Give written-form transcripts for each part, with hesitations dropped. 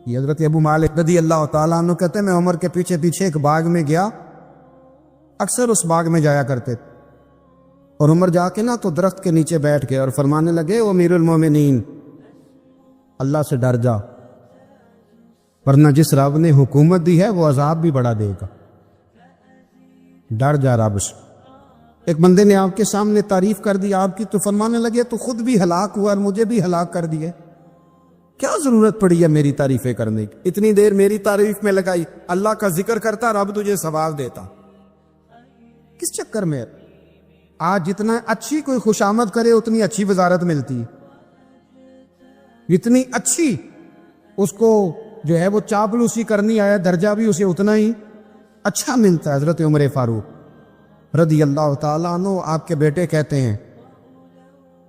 یہ حضرت ابو مالک رضی اللہ تعالیٰ عنہ کہتے ہیں میں عمر کے پیچھے پیچھے ایک باغ میں گیا، اکثر اس باغ میں جایا کرتے تھے، اور عمر جا کے نا تو درخت کے نیچے بیٹھ گئے اور فرمانے لگے او امیر المومنین، اللہ سے ڈر جا، ورنہ جس رب نے حکومت دی ہے وہ عذاب بھی بڑا دے گا، ڈر جا رب سے۔ ایک بندے نے آپ کے سامنے تعریف کر دی آپ کی، تو فرمانے لگے تو خود بھی ہلاک ہوا اور مجھے بھی ہلاک کر دیے، کیا ضرورت پڑی ہے میری تعریفیں کرنے کی؟ اتنی دیر میری تعریف میں لگائی، اللہ کا ذکر کرتا رب تجھے ثواب دیتا، کس چکر میں؟ آج جتنا اچھی کوئی خوشامد کرے اتنی اچھی وزارت ملتی ہے، جتنی اچھی اس کو جو ہے وہ چاپلوسی کرنی آیا درجہ بھی اسے اتنا ہی اچھا ملتا ہے۔ حضرت عمر فاروق رضی اللہ تعالیٰ عنہ آپ کے بیٹے کہتے ہیں،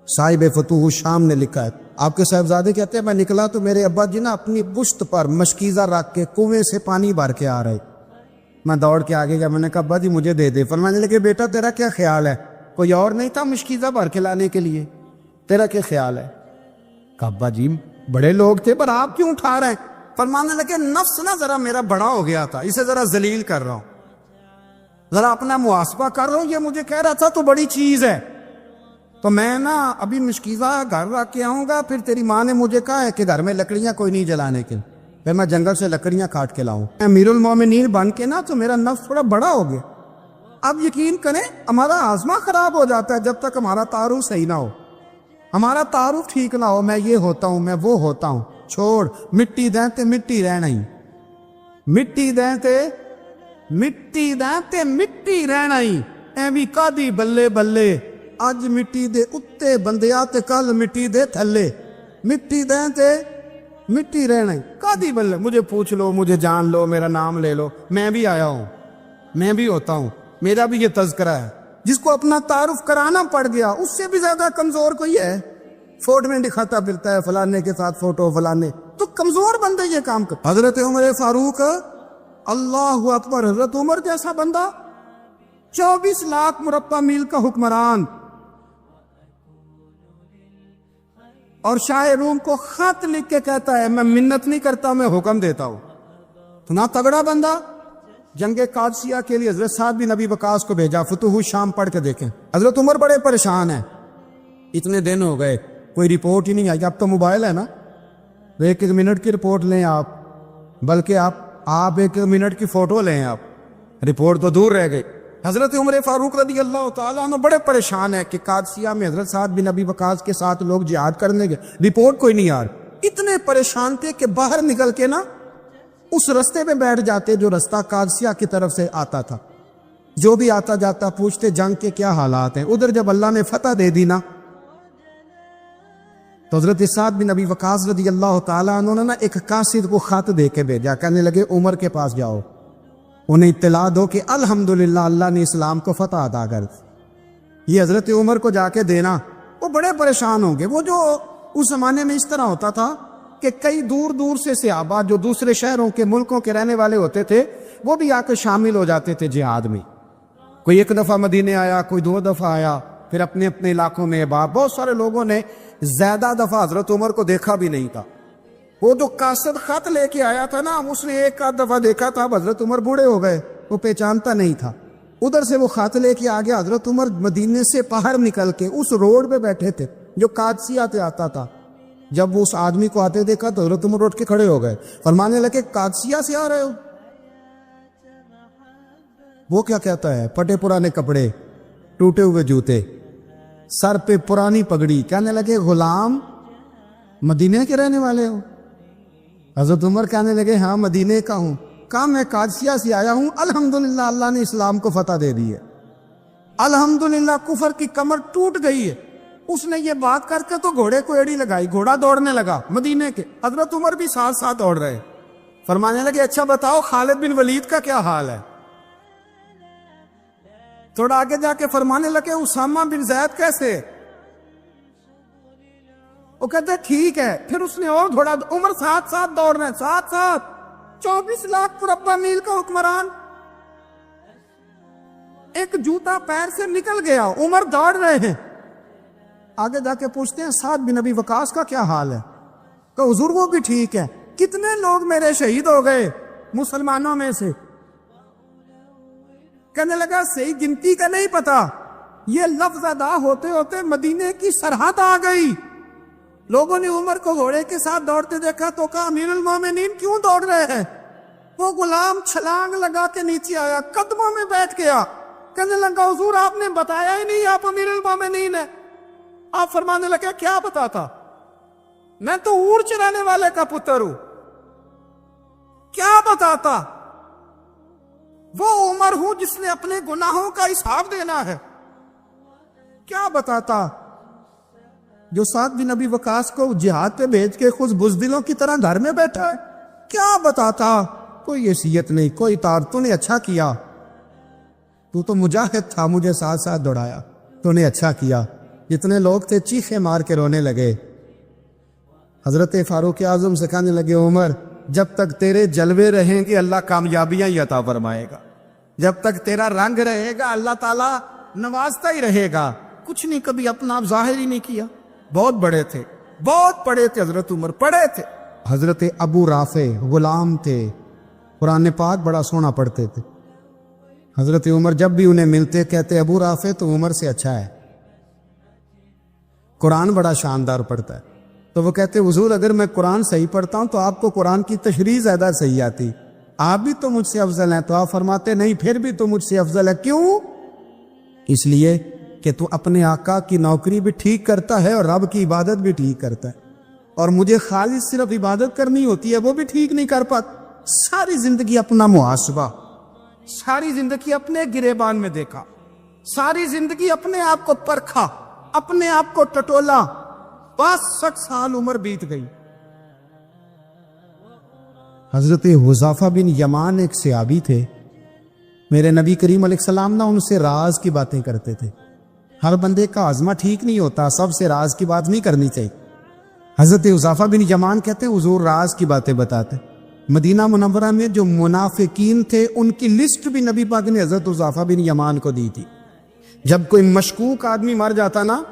صاحب فتوح الشام نے لکھا ہے، آپ کے صاحبزادے کہتے ہیں میں نکلا تو میرے ابا جی نا اپنی پشت پر مشکیزہ رکھ کے کنویں سے پانی بھر کے آ رہے، میں دوڑ کے آگے گیا، میں نے کہا ابا جی مجھے دے دے۔ فرمانے لگے بیٹا تیرا کیا خیال ہے، کوئی اور نہیں تھا مشکیزہ بھر کے لانے کے لیے، تیرا کیا خیال ہے؟ کہا ابا جی بڑے لوگ تھے پر آپ کیوں اٹھا رہے ہیں؟ فرمانے لگے نفس نا ذرا میرا بڑا ہو گیا تھا، اسے ذرا ذلیل کر رہا ہوں، ذرا اپنا محاسبہ کر رہا ہوں، یہ مجھے کہہ رہا تھا تو بڑی چیز ہے، تو میں نا ابھی مشکیزہ گھر رکھ کے آؤں گا، پھر تیری ماں نے مجھے کہا ہے کہ گھر میں لکڑیاں کوئی نہیں جلانے کے، پھر میں جنگل سے لکڑیاں کاٹ کے لاؤں، امیر المومنین بن کے نا تو میرا نفس تھوڑا بڑا ہو گیا۔ اب یقین کریں ہمارا ہاضمہ خراب ہو جاتا ہے جب تک ہمارا تعارف صحیح نہ ہو، ہمارا تعارف ٹھیک نہ ہو، میں یہ ہوتا ہوں میں وہ ہوتا ہوں، چھوڑ مٹی دیں تے مٹی رہنا ہی، مٹی دیں تے مٹی دیں تے مٹی رہنا ہی، ایویں کادی بلے بلے، اج مٹی دے اتے بندیا تے کل مٹی دے تھلے، مٹی دیں تے مٹی رہنا ہی، کادی بلے، مجھے پوچھ لو مجھے جان لو میرا نام لے لو، میں بھی آیا ہوں، میں بھی ہوتا ہوں، میرا بھی یہ تذکرہ ہے۔ جس کو اپنا تعارف کرانا پڑ گیا اس سے بھی زیادہ کمزور کوئی ہے؟ فوٹو میں دکھاتا پھرتا ہے فلانے کے ساتھ فوٹو، فلانے، تو کمزور بندے یہ کام کر۔ حضرت عمر فاروق اللہ اکبر، حضرت عمر جیسا بندہ 24 لاکھ مربع میل کا حکمران، اور شاہ روم کو خط لکھ کے کہتا ہے میں منت نہیں کرتا میں حکم دیتا ہوں، اتنا تگڑا بندہ۔ جنگ قادسیہ کے لیے حضرت سعد بن ابی وقاص کو بھیجا، فتوح الشام پڑھ کے دیکھیں، حضرت عمر بڑے پریشان ہیں، اتنے دن ہو گئے کوئی رپورٹ ہی نہیں آئی، اب تو موبائل ہے نا، ایک ایک منٹ کی رپورٹ لیں آپ، بلکہ آپ ایک منٹ کی فوٹو لیں، آپ رپورٹ تو دور رہ گئی۔ حضرت عمر فاروق رضی اللہ تعالیٰ عنہ بڑے پریشان ہیں کہ قادسیہ میں حضرت سعد بن ابی وقاص کے ساتھ لوگ جہاد کرنے گئے، رپورٹ کوئی نہیں آ رہی، اتنے پریشان تھے کہ باہر نکل کے نا اس رستے پہ بیٹھ جاتے جو رستہ قادسیہ کی طرف سے آتا تھا، جو بھی آتا جاتا پوچھتے جنگ کے کیا حالات ہیں۔ ادھر جب اللہ نے فتح دے دی نا تو حضرت سعد بن ابی وقاص رضی اللہ تعالیٰ عنہ نے ایک قاصد کو خط دے کے بھیجا، کہنے لگے عمر کے پاس جاؤ، انہیں اطلاع دو کہ الحمدللہ اللہ نے اسلام کو فتح عطا کر دی۔ یہ حضرت عمر کو جا کے دینا، وہ بڑے پریشان ہوں گے۔ وہ جو اس زمانے میں اس طرح ہوتا تھا کہ کئی دور دور سے صحابہ جو دوسرے شہروں کے ملکوں کے رہنے والے ہوتے تھے وہ بھی آ کے شامل ہو جاتے تھے جہاد میں، کوئی ایک دفعہ مدینے آیا، کوئی 2 دفعہ آیا، پھر اپنے اپنے علاقوں میں بہت سارے لوگوں نے زیادہ دفعہ حضرت عمر کو دیکھا بھی نہیں تھا۔ وہ جو قاصد خط لے کے آیا تھا نا اس نے ایک آدھ دفعہ دیکھا تھا، حضرت عمر بوڑھے ہو گئے، وہ پہچانتا نہیں تھا، ادھر سے وہ خط لے کے آ گیا۔ حضرت عمر مدینے سے باہر نکل کے اس روڈ پہ بیٹھے تھے جو قادسیہ سے آتا تھا، جب وہ اس آدمی کو آتے دیکھا تو حضرت عمر اٹھ کے کھڑے ہو گئے، فرمانے لگے قادسیہ سے آ رہے ہو؟ وہ کیا کہتا ہے؟ پٹے پرانے کپڑے، ٹوٹے ہوئے جوتے، سر پہ پرانی پگڑی، کہنے لگے غلام مدینے کے رہنے والے ہو؟ حضرت عمر کہنے لگے ہاں مدینے کا ہوں۔ کہا میں قادسیہ سے آیا ہوں، الحمدللہ اللہ نے اسلام کو فتح دے دی ہے، الحمدللہ کفر کی کمر ٹوٹ گئی ہے۔ اس نے یہ بات کر کے تو گھوڑے کو ایڑی لگائی، گھوڑا دوڑنے لگا مدینے کے، حضرت عمر بھی ساتھ ساتھ دوڑ رہے، فرمانے لگے اچھا بتاؤ خالد بن ولید کا کیا حال ہے؟ تھوڑا آگے جا کے فرمانے لگے اسامہ بن زید کیسے؟ وہ کہتے ٹھیک ہے۔ پھر اس نے اور تھوڑا، عمر ساتھ ساتھ دوڑ رہے ہیں، ساتھ ساتھ 24 لاکھ مربع میل کا حکمران، ایک جوتا پیر سے نکل گیا، عمر دوڑ رہے ہیں۔ آگے جا کے پوچھتے ہیں سعد بن ابی وقاص کا کیا حال ہے؟ کہ حضور وہ بھی ٹھیک ہے۔ کتنے کتنے لوگ میرے شہید ہو گئے مسلمانوں میں سے. کہنے لگا صحیح گنتی کا نہیں پتا. یہ لفظ ادا ہوتے ہوتے مدینے کی سرحد آ گئی. لوگوں نے عمر کو گھوڑے کے ساتھ دوڑتے دیکھا تو کہا امیر المومنین کیوں دوڑ رہے ہیں؟ وہ غلام چھلانگ لگا کے نیچے آیا, قدموں میں بیٹھ گیا. کہنے لگا حضور آپ نے بتایا ہی نہیں آپ امیر المومنین ہیں. آپ فرمانے لگے کیا بتاتا؟ میں تو اونٹ چرانے والے کا پتر ہوں. کیا بتاتا؟ وہ عمر ہوں جس نے اپنے گناہوں کا حساب دینا ہے. کیا بتاتا؟ جو سعد بن ابی وقاص کو جہاد پہ بھیج کے خود بزدلوں کی طرح گھر میں بیٹھا ہے. کیا بتاتا؟ کوئی حیثیت نہیں, کوئی تار. تو نے اچھا کیا, تو مجاہد تھا, مجھے ساتھ ساتھ دوڑایا, تو نے اچھا کیا. جتنے لوگ تھے چیخے مار کے رونے لگے. حضرت فاروق اعظم سے کہنے لگے عمر جب تک تیرے جلوے رہیں گے اللہ کامیابیاں ہی عطا فرمائے گا. جب تک تیرا رنگ رہے گا اللہ تعالیٰ نوازتا ہی رہے گا. کچھ نہیں کبھی اپنا آپ ظاہر ہی نہیں کیا. بہت بڑے تھے, بہت پڑھے تھے حضرت عمر, پڑھے تھے. حضرت ابو رافع غلام تھے, قرآن پاک بڑا سونا پڑھتے تھے. حضرت عمر جب بھی انہیں ملتے کہتے ابو رافع تو عمر سے اچھا ہے, قرآن بڑا شاندار پڑھتا ہے. تو وہ کہتے حضور اگر میں قرآن صحیح پڑھتا ہوں تو آپ کو قرآن کی تشریح زیادہ صحیح آتی, آپ بھی تو مجھ سے افضل ہیں. تو آپ فرماتے نہیں پھر بھی تو مجھ سے افضل ہے. کیوں؟ اس لیے کہ تو اپنے آقا کی نوکری بھی ٹھیک کرتا ہے اور رب کی عبادت بھی ٹھیک کرتا ہے, اور مجھے خالص صرف عبادت کرنی ہوتی ہے, وہ بھی ٹھیک نہیں کر پاتا. ساری زندگی اپنا محاسبہ, ساری زندگی اپنے گریبان میں دیکھا, ساری زندگی اپنے آپ کو پرکھا, اپنے آپ کو ٹٹولا. 65 سال عمر بیت گئی. حضرت حذیفہ بن یمان ایک صحابی تھے. میرے نبی کریم علیہ السلام نا ان سے راز کی باتیں کرتے تھے. ہر بندے کا عزمہ ٹھیک نہیں ہوتا, سب سے راز کی بات نہیں کرنی چاہیے. حضرت حذیفہ بن یمان کہتے حضور راز کی باتیں بتاتے. مدینہ منورہ میں جو منافقین تھے ان کی لسٹ بھی نبی پاک نے حضرت حذیفہ بن یمان کو دی تھی. جب کوئی مشکوک آدمی مر جاتا نا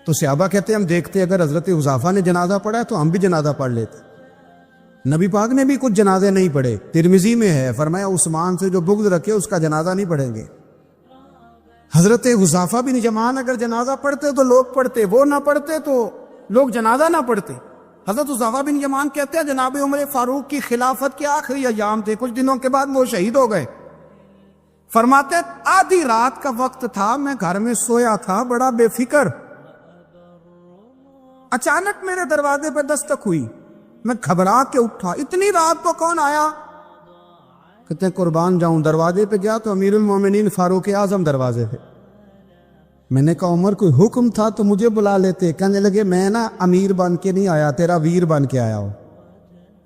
تو صحابہ کہتے ہم دیکھتے اگر حضرت حذیفہ نے جنازہ پڑھا تو ہم بھی جنازہ پڑھ لیتے. نبی پاک نے بھی کچھ جنازے نہیں پڑھے. ترمذی میں ہے, فرمایا عثمان سے جو بغض رکھے اس کا جنازہ نہیں پڑھیں گے. حضرت حذیفہ بن یمان اگر جنازہ پڑھتے تو لوگ پڑھتے, وہ نہ پڑھتے تو لوگ جنازہ نہ پڑھتے. حضرت حذیفہ بن یمان کہتے ہیں جناب عمر فاروق کی خلافت کے آخری ایام تھے, کچھ دنوں کے بعد وہ شہید ہو گئے. فرماتے آدھی رات کا وقت تھا, میں گھر میں سویا تھا بڑا بے فکر. اچانک میرے دروازے پہ دستک ہوئی, میں گھبرا کے اٹھا. اتنی رات کو کون آیا؟ کہتے ہیں قربان جاؤں, دروازے پہ گیا تو امیر المومنین فاروق اعظم دروازے پہ. میں نے کہا عمر کوئی حکم تھا تو مجھے بلا لیتے. کہنے لگے میں نا امیر بن کے نہیں آیا, تیرا ویر بن کے آیا ہوں.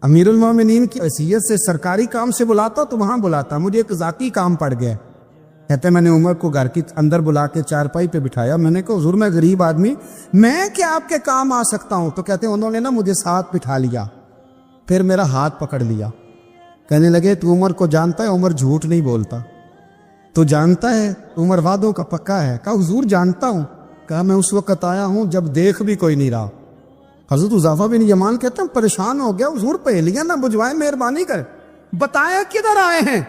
امیر المومنین کی حیثیت سے سرکاری کام سے بلاتا تو وہاں بلاتا, مجھے ایک ذاتی کام پڑ گیا. کہتے میں نے عمر کو گھر کی اندر بلا کے چارپائی پہ بٹھایا. میں نے کہا حضور میں غریب آدمی, میں کیا آپ کے کام آ سکتا ہوں؟ تو کہتے ہیں انہوں نے نا مجھے ساتھ بٹھا لیا, پھر میرا ہاتھ پکڑ لیا. کہنے لگے تو عمر کو جانتا ہے؟ عمر جھوٹ نہیں بولتا. تو جانتا ہے عمر وعدوں کا پکا ہے؟ کہا حضور جانتا ہوں. کہا میں اس وقت آیا ہوں جب دیکھ بھی کوئی نہیں رہا. حضرت حذیفہ بن یمان کہتے ہیں پریشان ہو گیا, حضور پہلیاں نہ بجھوائے, مہربانی کر بتایا کدھر آئے ہیں.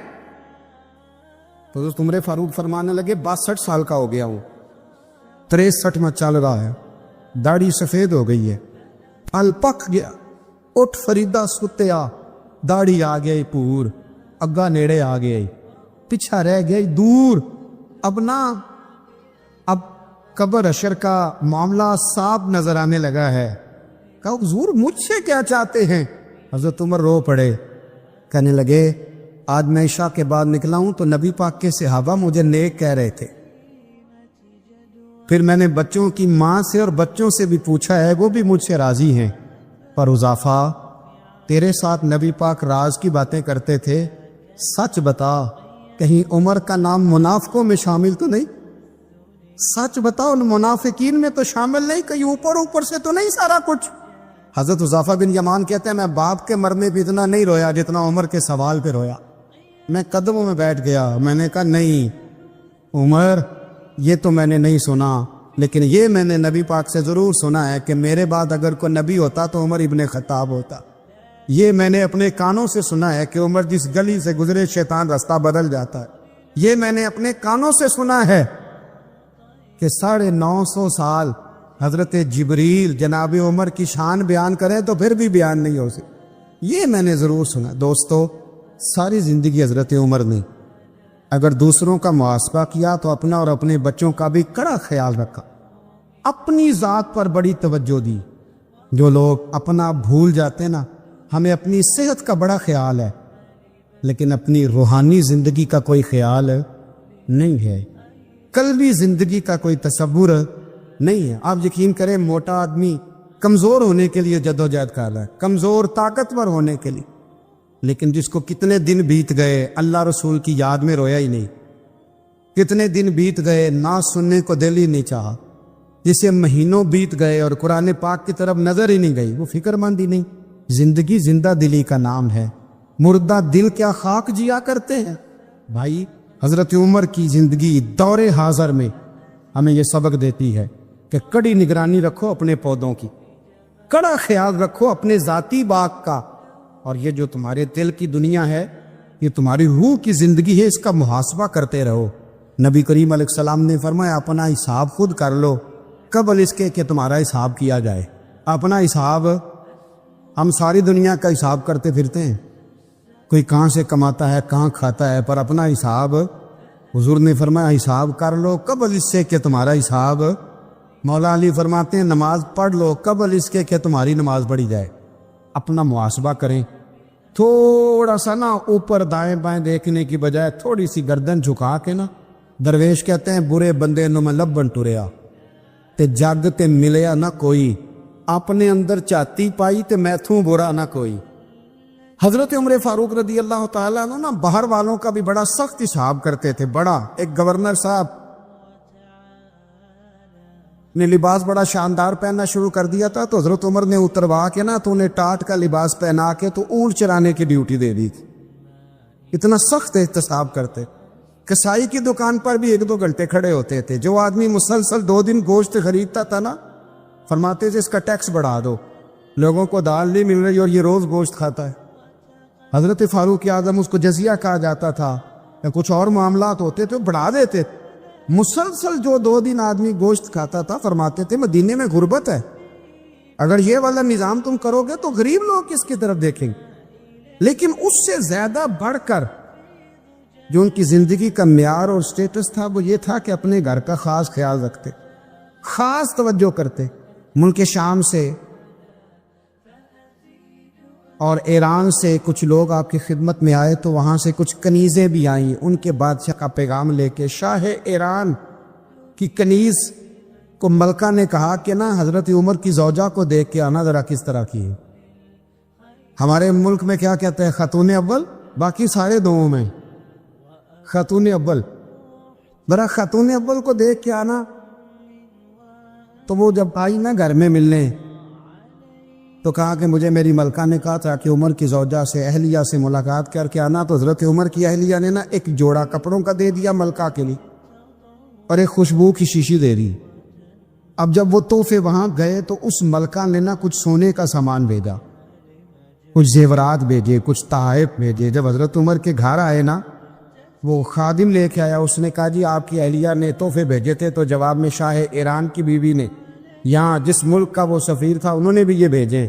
حضرت عمر فاروق فرمانے لگے 62 سال کا ہو گیا ہوں, 63 میں چل رہا ہے, داڑھی سفید ہو گئی ہے, پھل پک گیا, اٹھ فریدہ ستیا, داڑھی آ گئی پور, اگا نیڑے آ گئی, پیچھا رہ گئی دور. اب قبر حشر کا معاملہ صاف نظر آنے لگا ہے. کہا حضور مجھ سے کیا چاہتے ہیں؟ حضرت عمر رو پڑے. کہنے لگے آج میں عشاء کے بعد نکلا ہوں تو نبی پاک کے صحابہ مجھے نیک کہہ رہے تھے. پھر میں نے بچوں کی ماں سے اور بچوں سے بھی پوچھا ہے, وہ بھی مجھ سے راضی ہیں. پر حذیفہ تیرے ساتھ نبی پاک راز کی باتیں کرتے تھے, سچ بتا کہیں عمر کا نام منافقوں میں شامل تو نہیں؟ سچ بتا ان منافقین میں تو شامل نہیں, کہیں اوپر سے تو نہیں سارا کچھ؟ حضرت حذیفہ بن یمان کہتے ہیں میں باپ کے مرنے پہ اتنا نہیں رویا جتنا عمر کے سوال پہ رویا. میں قدموں میں بیٹھ گیا. میں نے کہا نہیں عمر, یہ تو میں نے نہیں سنا, لیکن یہ میں نے نبی پاک سے ضرور سنا ہے کہ میرے بعد اگر کوئی نبی ہوتا تو عمر ابن خطاب ہوتا. یہ میں نے اپنے کانوں سے سنا ہے کہ عمر جس گلی سے گزرے شیطان رستہ بدل جاتا ہے. یہ میں نے اپنے کانوں سے سنا ہے کہ 950 سال حضرت جبریل جناب عمر کی شان بیان کریں تو پھر بھی بیان نہیں ہو سکتی. یہ میں نے ضرور سنا. دوستو، ساری زندگی حضرت عمر نے اگر دوسروں کا محاسبہ کیا تو اپنا اور اپنے بچوں کا بھی کڑا خیال رکھا. اپنی ذات پر بڑی توجہ دی. جو لوگ اپنا بھول جاتے نا، ہمیں اپنی صحت کا بڑا خیال ہے لیکن اپنی روحانی زندگی کا کوئی خیال نہیں ہے، قلبی زندگی کا کوئی تصور نہیں ہے. آپ یقین کریں، موٹا آدمی کمزور ہونے کے لیے جدوجہد کر رہا ہے، کمزور طاقتور ہونے کے لیے، لیکن جس کو کتنے دن بیت گئے اللہ رسول کی یاد میں رویا ہی نہیں، کتنے دن بیت گئے نہ سننے کو دل ہی نہیں چاہا، جسے مہینوں بیت گئے اور قرآن پاک کی طرف نظر ہی نہیں گئی، وہ فکر مند ہی نہیں. زندگی زندہ دلی کا نام ہے، مردہ دل کیا خاک جیا کرتے ہیں. بھائی، حضرت عمر کی زندگی دور حاضر میں ہمیں یہ سبق دیتی ہے کہ کڑی نگرانی رکھو اپنے پودوں کی، کڑا خیال رکھو اپنے ذاتی باغ کا، اور یہ جو تمہارے دل کی دنیا ہے، یہ تمہاری روح کی زندگی ہے، اس کا محاسبہ کرتے رہو. نبی کریم علیہ السلام نے فرمایا اپنا حساب خود کر لو قبل اس کے کہ تمہارا حساب کیا جائے. اپنا حساب، ہم ساری دنیا کا حساب کرتے پھرتے ہیں، کوئی کہاں سے کماتا ہے کہاں کھاتا ہے، پر اپنا حساب حضور نے فرمایا حساب کر لو قبل اس سے کہ تمہارا حساب. مولا علی فرماتے ہیں نماز پڑھ لو قبل اس کے کہ تمہاری نماز پڑھی جائے. اپنا محاسبہ کریں، تھوڑا سا نا اوپر دائیں بائیں دیکھنے کی بجائے تھوڑی سی گردن جھکا کے نا. درویش کہتے ہیں برے بندے نو میں لبن ٹریا تے جگ تے ملیا نہ کوئی، اپنے اندر چاتی پائی تے میتھوں برا نہ کوئی. حضرت عمر فاروق رضی اللہ تعالیٰ عنہ نا باہر والوں کا بھی بڑا سخت حساب کرتے تھے. بڑا ایک گورنر صاحب نے لباس بڑا شاندار پہننا شروع کر دیا تھا تو حضرت عمر نے اتروا کے نا تو انہیں ٹاٹ کا لباس پہنا کے تو اونٹ چرانے کی ڈیوٹی دے دی. اتنا سخت احتساب کرتے. کسائی کی دکان پر بھی 1-2 گھنٹے کھڑے ہوتے تھے. جو آدمی مسلسل 2 دن گوشت خریدتا تھا نا، فرماتے تھے اس کا ٹیکس بڑھا دو، لوگوں کو دال نہیں مل رہی اور یہ روز گوشت کھاتا ہے. حضرت فاروق اعظم، اس کو جزیہ کہا جاتا تھا، یا کچھ اور معاملات ہوتے تھے بڑھا دیتے. مسلسل جو 2 دن آدمی گوشت کھاتا تھا، فرماتے تھے مدینے میں غربت ہے، اگر یہ والا نظام تم کرو گے تو غریب لوگ کس کی طرف دیکھیں گے. لیکن اس سے زیادہ بڑھ کر جو ان کی زندگی کا معیار اور سٹیٹس تھا وہ یہ تھا کہ اپنے گھر کا خاص خیال رکھتے، خاص توجہ کرتے. ملک شام سے اور ایران سے کچھ لوگ آپ کی خدمت میں آئے تو وہاں سے کچھ کنیزیں بھی آئیں ان کے بادشاہ کا پیغام لے کے. شاہ ایران کی کنیز کو ملکہ نے کہا کہ نا حضرت عمر کی زوجہ کو دیکھ کے آنا ذرا کس طرح کی ہے. ہمارے ملک میں کیا کہتے ہیں خاتون اول، باقی سارے دووں میں خاتون اول. ذرا خاتون اول کو دیکھ کے آنا. تو وہ جب آئی نا گھر میں ملنے تو کہا کہ مجھے میری ملکہ نے کہا تھا کہ عمر کی زوجہ سے اہلیہ سے ملاقات کر کے آنا. تو حضرت عمر کی اہلیہ نے نا ایک جوڑا کپڑوں کا دے دیا ملکہ کے لیے اور ایک خوشبو کی شیشی دے دی. اب جب وہ تحفے وہاں گئے تو اس ملکہ نے نا کچھ سونے کا سامان بھیجا، کچھ زیورات بھیجے، کچھ تحائف بھیجے. جب حضرت عمر کے گھر آئے نا، وہ خادم لے کے آیا، اس نے کہا جی آپ کی اہلیہ نے تحفے بھیجے تھے. تو جواب میں شاہ ایران کی بیوی نے، یہاں جس ملک کا وہ سفیر تھا، انہوں نے بھی یہ بھیجے.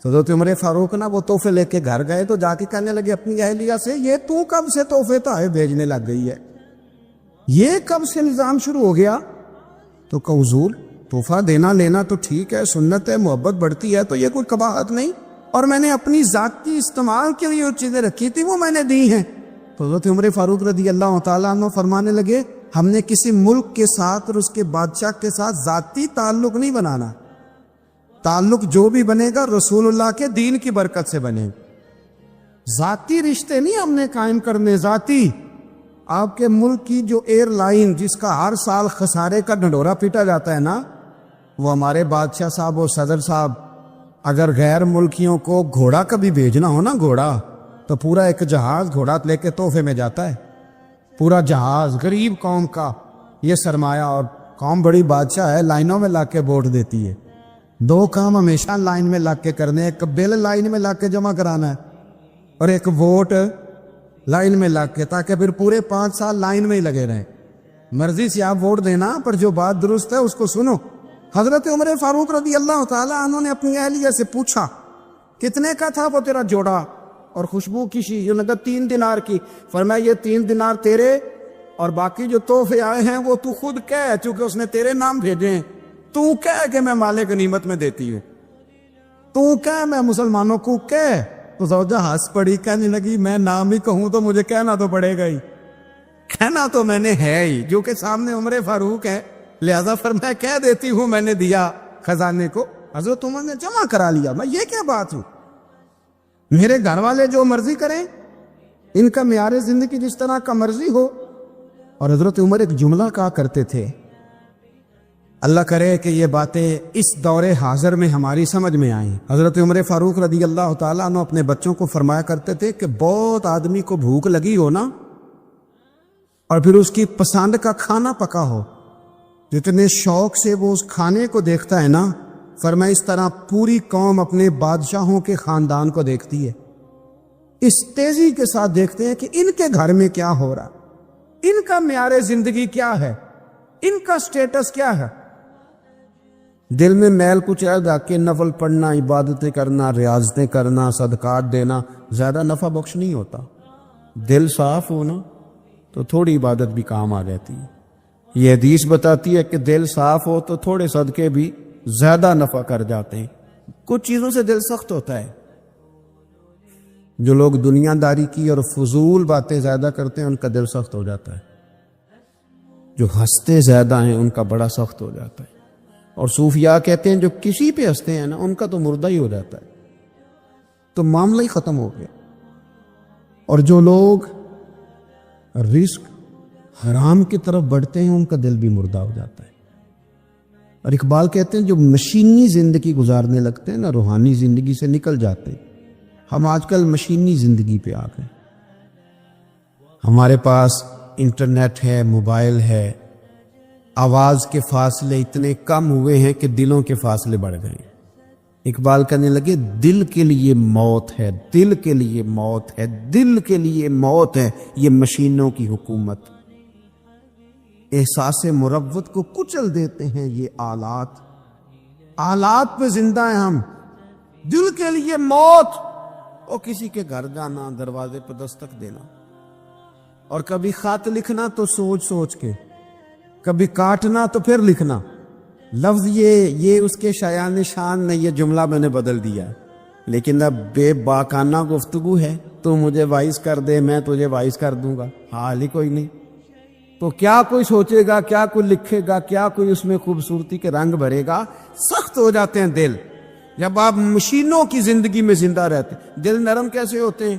تو حضرت عمر فاروق نا وہ تحفے لے کے گھر گئے تو جا کے کہنے لگے اپنی اہلیہ سے، یہ تو کب سے تحفے تحائف بھیجنے لگ گئی ہے، یہ کب سے نظام شروع ہو گیا؟ تو کہ حضور تحفہ دینا لینا تو ٹھیک ہے، سنت ہے، محبت بڑھتی ہے، تو یہ کوئی قباحت نہیں، اور میں نے اپنی ذاتی استعمال کے لیے جو چیزیں رکھی تھی وہ میں نے دی ہیں. تو حضرت عمر فاروق رضی اللہ تعالیٰ عنہ فرمانے لگے ہم نے کسی ملک کے ساتھ اور اس کے بادشاہ کے ساتھ ذاتی تعلق نہیں بنانا، تعلق جو بھی بنے گا رسول اللہ کے دین کی برکت سے بنے. ذاتی رشتے نہیں ہم نے قائم کرنے. ذاتی آپ کے ملک کی جو ایئر لائن جس کا ہر سال خسارے کا ڈھنڈورا پیٹا جاتا ہے نا، وہ ہمارے بادشاہ صاحب اور صدر صاحب اگر غیر ملکیوں کو گھوڑا کبھی بھیجنا ہو نا، گھوڑا، تو پورا ایک جہاز گھوڑا لے کے تحفے میں جاتا ہے. پورا جہاز غریب قوم کا یہ سرمایہ، اور قوم بڑی بادشاہ ہے، لائنوں میں لا کے ووٹ دیتی ہے. دو کام ہمیشہ لائن میں لگ کے کرنے، ایک بل لائن میں لگ کے جمع کرانا ہے اور ایک ووٹ لائن میں لگ کے، تاکہ پھر پورے 5 سال لائن میں ہی لگے رہیں۔ مرضی سے آپ ووٹ دینا، پر جو بات درست ہے اس کو سنو۔ حضرت عمر فاروق رضی اللہ تعالی عنہ نے اپنی اہلیہ سے پوچھا کتنے کا تھا وہ تیرا جوڑا اور خوشبو کی شی؟ جو لگا 3 دینار کی۔ فرمایا یہ 3 دینار تیرے اور باقی جو تحفے آئے ہیں وہ تو خود کہہ، چونکہ اس نے تیرے نام بھیجے ہیں، تو کہہ کہ میں مال غنیمت میں دیتی ہوں، تو کہہ میں مسلمانوں کو کہہ۔ تو زوجہ ہنس پڑی، کہنے لگی میں نام ہی کہوں تو مجھے کہنا تو پڑے گا ہی، کہنا تو میں نے ہے ہی، جو کہ سامنے عمر فاروق ہے، لہذا فرمایا کہہ دیتی ہوں میں نے دیا خزانے کو۔ حضرت عمر نے جمع کرا لیا۔ میں یہ کیا بات ہوں، میرے گھر والے جو مرضی کریں، ان کا معیار زندگی جس طرح کا مرضی ہو۔ اور حضرت عمر ایک جملہ کہا کرتے تھے، اللہ کرے کہ یہ باتیں اس دور حاضر میں ہماری سمجھ میں آئیں۔ حضرت عمر فاروق رضی اللہ تعالیٰ عنہ اپنے بچوں کو فرمایا کرتے تھے کہ بہت آدمی کو بھوک لگی ہو نا، اور پھر اس کی پسند کا کھانا پکا ہو، جتنے شوق سے وہ اس کھانے کو دیکھتا ہے نا، فرمایا اس طرح پوری قوم اپنے بادشاہوں کے خاندان کو دیکھتی ہے، اس تیزی کے ساتھ دیکھتے ہیں کہ ان کے گھر میں کیا ہو رہا، ان کا معیار زندگی کیا ہے، ان کا سٹیٹس کیا ہے۔ دل میں میل کچھ ہے کہ نفل پڑھنا، عبادتیں کرنا، ریاضتیں کرنا، صدقات دینا زیادہ نفع بخش نہیں ہوتا۔ دل صاف ہونا تو تھوڑی عبادت بھی کام آ جاتی ہے۔ یہ حدیث بتاتی ہے کہ دل صاف ہو تو تھوڑے صدقے بھی زیادہ نفع کر جاتے ہیں۔ کچھ چیزوں سے دل سخت ہوتا ہے، جو لوگ دنیا داری کی اور فضول باتیں زیادہ کرتے ہیں ان کا دل سخت ہو جاتا ہے، جو ہنستے زیادہ ہیں ان کا بڑا سخت ہو جاتا ہے، اور صوفیاء کہتے ہیں جو کسی پہ ہنستے ہیں نا ان کا تو مردہ ہی ہو جاتا ہے، تو معاملہ ہی ختم ہو گیا۔ اور جو لوگ رزق حرام کی طرف بڑھتے ہیں ان کا دل بھی مردہ ہو جاتا ہے۔ اور اقبال کہتے ہیں جو مشینی زندگی گزارنے لگتے ہیں نا، روحانی زندگی سے نکل جاتے ہیں۔ ہم آج کل مشینی زندگی پہ آ گئے، ہمارے پاس انٹرنیٹ ہے، موبائل ہے، آواز کے فاصلے اتنے کم ہوئے ہیں کہ دلوں کے فاصلے بڑھ گئے ہیں۔ اقبال کہنے لگے دل کے لیے موت ہے، دل کے لیے موت ہے، دل کے لیے موت ہے یہ مشینوں کی حکومت۔ احساس مروت کو کچل دیتے ہیں یہ آلات، آلات پہ زندہ ہیں ہم۔ دل کے لیے موت، اور کسی کے گھر جانا، دروازے پہ دستک دینا، اور کبھی خط لکھنا تو سوچ سوچ کے، کبھی کاٹنا تو پھر لکھنا۔ لفظ یہ اس کے شایان شان نے یہ جملہ میں نے بدل دیا، لیکن اب بے باکانہ گفتگو ہے، تو مجھے وائس کر دے، میں تجھے وائس کر دوں گا، حال ہی کوئی نہیں۔ تو کیا کوئی سوچے گا، کیا کوئی لکھے گا، کیا کوئی اس میں خوبصورتی کے رنگ بھرے گا؟ سخت ہو جاتے ہیں دل جب آپ مشینوں کی زندگی میں زندہ رہتے۔ دل نرم کیسے ہوتے ہیں؟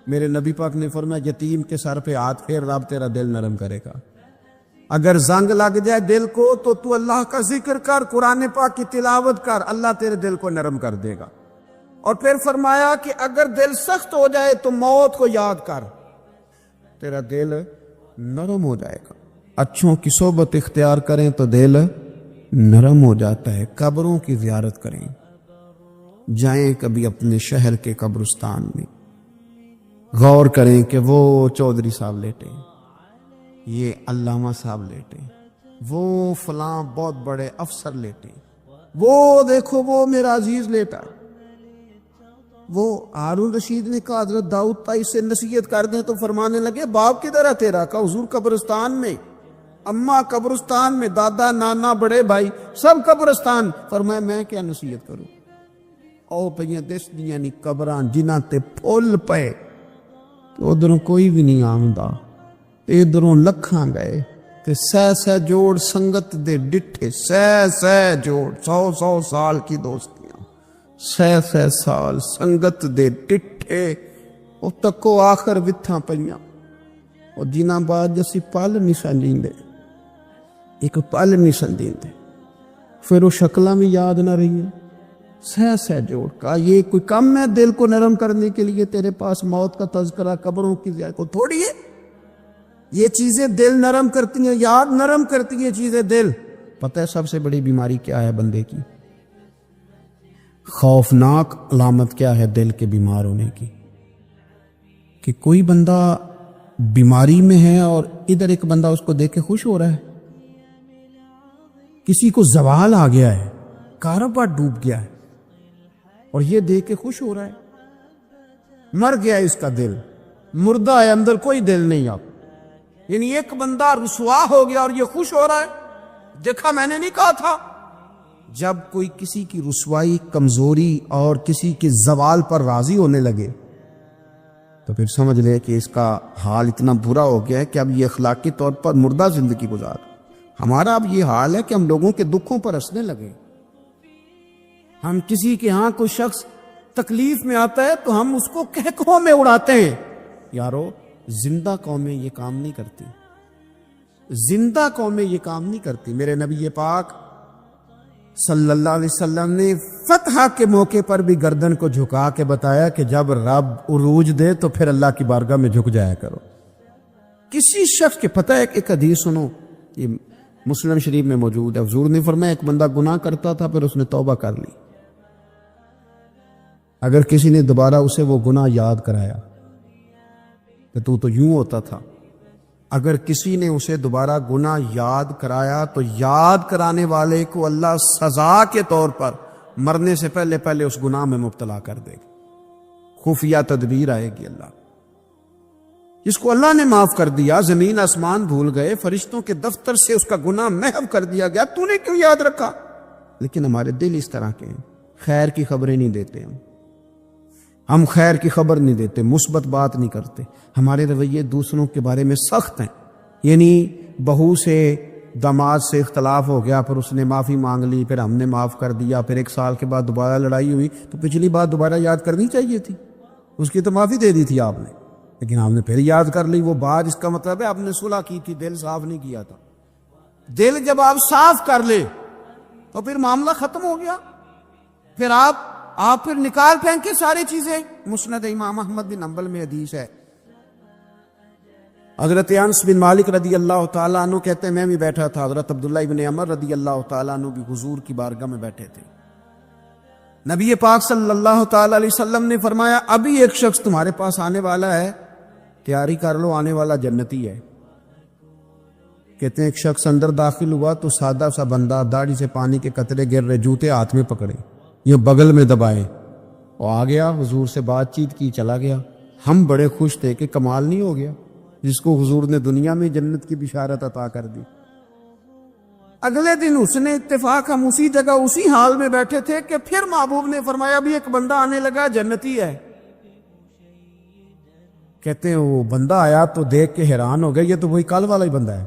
میرے نبی پاک نے فرمایا یتیم کے سر پہ ہاتھ پھیر، رب تیرا دل نرم کرے گا۔ اگر زنگ لگ جائے دل کو تو اللہ کا ذکر کر، قرآن پاک کی تلاوت کر، اللہ تیرے دل کو نرم کر دے گا۔ اور پھر فرمایا کہ اگر دل سخت ہو جائے تو موت کو یاد کر، تیرا دل نرم ہو جائے گا۔ اچھوں کی صحبت اختیار کریں تو دل نرم ہو جاتا ہے۔ قبروں کی زیارت کریں، جائیں کبھی اپنے شہر کے قبرستان میں، غور کریں کہ وہ چودھری صاحب لیٹے، یہ علامہ صاحب لیٹے، وہ فلاں بہت بڑے افسر لیٹے، وہ دیکھو وہ میرا عزیز لیٹا۔ وہ ہارون رشید نے کہا حضرت داؤد طائی سے نصیحت کر دیں، تو فرمانے لگے باپ کدھر ہے تیرا؟ کہا حضور قبرستان میں، اماں قبرستان میں، دادا نانا بڑے بھائی سب قبرستان۔ فرمایا میں کیا نصیحت کروں؟ او پہ دس دیاں نی قبراں جنہاں تے پھول پے، تو ادھروں کوئی بھی نہیں آمدا، ادھروں لکھاں گئے، تے سہ جوڑ سنگت دے ڈٹھے، سہ جوڑ 100 سال کی دوستیاں، سہ سال سنگت دے ڈٹھے، او تکو آخر وتھاں پئیاں، او جنہاں بعد جسی پل نہیں سنجیندے، ایک پل نہیں سنجیندے، پھر وہ شکلاں بھی یاد نہ رہی ہیں۔ سہ جوڑ کا یہ کوئی کم ہے دل کو نرم کرنے کے لیے؟ تیرے پاس موت کا تذکرہ، قبروں کی زیارت کو تھوڑی ہے؟ یہ چیزیں دل نرم کرتی ہیں، یاد نرم کرتی ہیں چیزیں دل۔ پتہ ہے سب سے بڑی بیماری کیا ہے بندے کی؟ خوفناک علامت کیا ہے دل کے بیمار ہونے کی، کہ کوئی بندہ بیماری میں ہے اور ادھر ایک بندہ اس کو دیکھ کے خوش ہو رہا ہے، کسی کو زوال آ گیا ہے، کاروبار ڈوب گیا ہے اور یہ دیکھ کے خوش ہو رہا ہے۔ مر گیا اس کا دل، مردہ ہے، اندر کوئی دل نہیں اب۔ یعنی ایک بندہ رسوا ہو گیا اور یہ خوش ہو رہا ہے، دیکھا میں نے نہیں کہا تھا۔ جب کوئی کسی کی رسوائی، کمزوری اور کسی کے زوال پر راضی ہونے لگے تو پھر سمجھ لے کہ اس کا حال اتنا برا ہو گیا ہے کہ اب یہ اخلاقی طور پر مردہ زندگی گزار۔ ہمارا اب یہ حال ہے کہ ہم لوگوں کے دکھوں پر ہنسنے لگے۔ ہم کسی کے ہاں کوئی شخص تکلیف میں آتا ہے تو ہم اس کو کہکہوں میں اڑاتے ہیں۔ یارو، زندہ قومیں یہ کام نہیں کرتی، زندہ قومیں یہ کام نہیں کرتی۔ میرے نبی پاک صلی اللہ علیہ وسلم نے فتح کے موقع پر بھی گردن کو جھکا کے بتایا کہ جب رب عروج دے تو پھر اللہ کی بارگاہ میں جھک جایا کرو۔ کسی شخص کے پتہ ہے، ایک حدیث سنو، یہ مسلم شریف میں موجود ہے۔ حضور نے فرمایا ایک بندہ گناہ کرتا تھا، پھر اس نے توبہ کر لی، اگر کسی نے دوبارہ اسے وہ گناہ یاد کرایا کہ تو یوں ہوتا تھا، اگر کسی نے اسے دوبارہ گناہ یاد کرایا تو یاد کرانے والے کو اللہ سزا کے طور پر مرنے سے پہلے پہلے اس گناہ میں مبتلا کر دے گا۔ خفیہ تدبیر آئے گی اللہ۔ جس کو اللہ نے معاف کر دیا، زمین آسمان بھول گئے، فرشتوں کے دفتر سے اس کا گناہ محو کر دیا گیا، تو نے کیوں یاد رکھا؟ لیکن ہمارے دل اس طرح کے ہیں، خیر کی خبریں نہیں دیتے ہم خیر کی خبر نہیں دیتے، مثبت بات نہیں کرتے، ہمارے رویے دوسروں کے بارے میں سخت ہیں۔ یعنی بہو سے داماد سے اختلاف ہو گیا، پھر اس نے معافی مانگ لی، پھر ہم نے معاف کر دیا، پھر ایک سال کے بعد دوبارہ لڑائی ہوئی تو پچھلی بات دوبارہ یاد کرنی چاہیے تھی، اس کی تو معافی دے دی تھی آپ نے، لیکن آپ نے پھر یاد کر لی وہ بات۔ اس کا مطلب ہے آپ نے صلح کی تھی، دل صاف نہیں کیا تھا۔ دل جب آپ صاف کر لے تو پھر معاملہ ختم ہو گیا، پھر آپ پھر نکال پھینکے ساری چیزیں۔ مسند امام احمد بن حنبل میں حدیث ہے، حضرت انس بن مالک رضی اللہ تعالیٰ عنہ کہتے ہیں میں بھی بیٹھا تھا، حضرت عبداللہ ابن عمر رضی اللہ تعالیٰ عنہ بھی حضور کی بارگاہ میں بیٹھے تھے۔ نبی پاک صلی اللہ تعالیٰ علیہ وسلم نے فرمایا ابھی ایک شخص تمہارے پاس آنے والا ہے، تیاری کر لو، آنے والا جنتی ہے۔ کہتے ہیں ایک شخص اندر داخل ہوا تو سادہ سا بندہ، داڑھی سے پانی کے قطرے گر رہے، جوتے ہاتھ میں پکڑے، یہ بغل میں دبائے، اور آ گیا حضور سے بات چیت کی، چلا گیا۔ ہم بڑے خوش تھے کہ کمال نہیں ہو گیا، جس کو حضور نے دنیا میں جنت کی بشارت عطا کر دی۔ اگلے دن اس نے اتفاق، ہم اسی جگہ اسی حال میں بیٹھے تھے کہ پھر محبوب نے فرمایا ابھی ایک بندہ آنے لگا، جنتی ہے۔ کہتے ہیں وہ بندہ آیا تو دیکھ کے حیران ہو گئے، یہ تو وہی کل والا ہی بندہ ہے،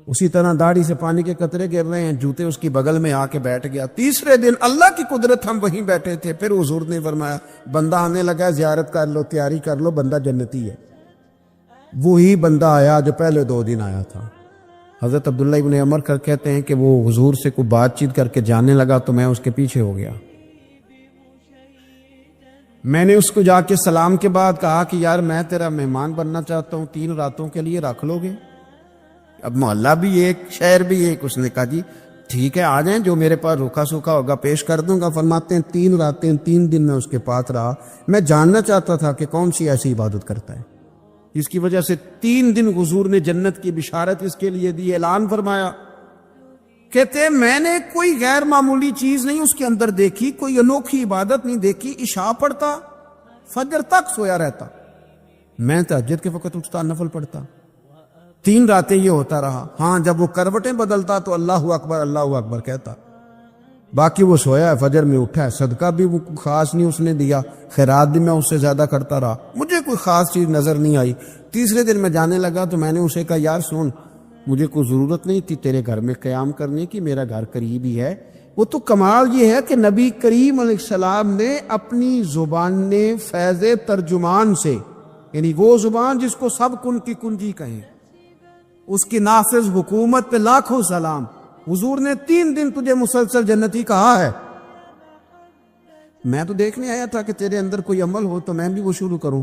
اسی طرح داڑھی سے پانی کے قطرے گر رہے ہیں، جوتے اس کی بغل میں آ کے بیٹھ گیا۔ تیسرے دن اللہ کی قدرت ہم وہیں بیٹھے تھے، پھر حضور نے فرمایا بندہ آنے لگا، زیارت کر لو، تیاری کر لو، بندہ جنتی ہے۔ وہی بندہ آیا جو پہلے 2 دن آیا تھا۔ حضرت عبداللہ ابن عمر کہتے ہیں کہ وہ حضور سے کوئی بات چیت کر کے جانے لگا تو میں اس کے پیچھے ہو گیا۔ میں نے اس کو جا کے سلام کے بعد کہا کہ یار میں تیرا مہمان بننا چاہتا ہوں، 3 راتوں کے لیے رکھ لو گے؟ اب محلہ بھی ایک، شہر بھی ایک۔ اس نے کہا جی ٹھیک ہے، آ جائیں، جو میرے پاس روکھا سوکھا ہوگا پیش کر دوں گا۔ فرماتے ہیں 3 راتیں 3 دن میں اس کے پاس رہا۔ میں جاننا چاہتا تھا کہ کون سی ایسی عبادت کرتا ہے جس کی وجہ سے 3 دن حضور نے جنت کی بشارت اس کے لیے دی، اعلان فرمایا۔ کہتے ہیں میں نے کوئی غیر معمولی چیز نہیں اس کے اندر دیکھی، کوئی انوکھی عبادت نہیں دیکھی۔ عشاء پڑھتا، فجر تک سویا رہتا، میں تہجد کے وقت اٹھتا، نفل پڑھتا۔ 3 راتیں یہ ہوتا رہا۔ ہاں جب وہ کروٹیں بدلتا تو اللہ اکبر کہتا، باقی وہ سویا ہے، فجر میں اٹھا ہے، صدقہ بھی وہ خاص نہیں اس نے دیا، خیرات بھی میں اس سے زیادہ کرتا رہا، مجھے کوئی خاص چیز نظر نہیں آئی۔ تیسرے دن میں جانے لگا تو میں نے اسے کہا یار سن، مجھے کوئی ضرورت نہیں تھی تیرے گھر میں قیام کرنے کی، میرا گھر قریب ہی ہے۔ وہ تو کمال یہ ہے کہ نبی کریم علیہ السلام نے اپنی زبان فیض ترجمان سے، یعنی وہ زبان جس کو سب کن کی کنجی کہیں، اس کی نافذ حکومت پہ لاکھوں سلام، حضور نے 3 دن تجھے مسلسل جنتی کہا ہے۔ میں تو دیکھنے آیا تھا کہ تیرے اندر کوئی عمل ہو تو میں بھی وہ شروع کروں۔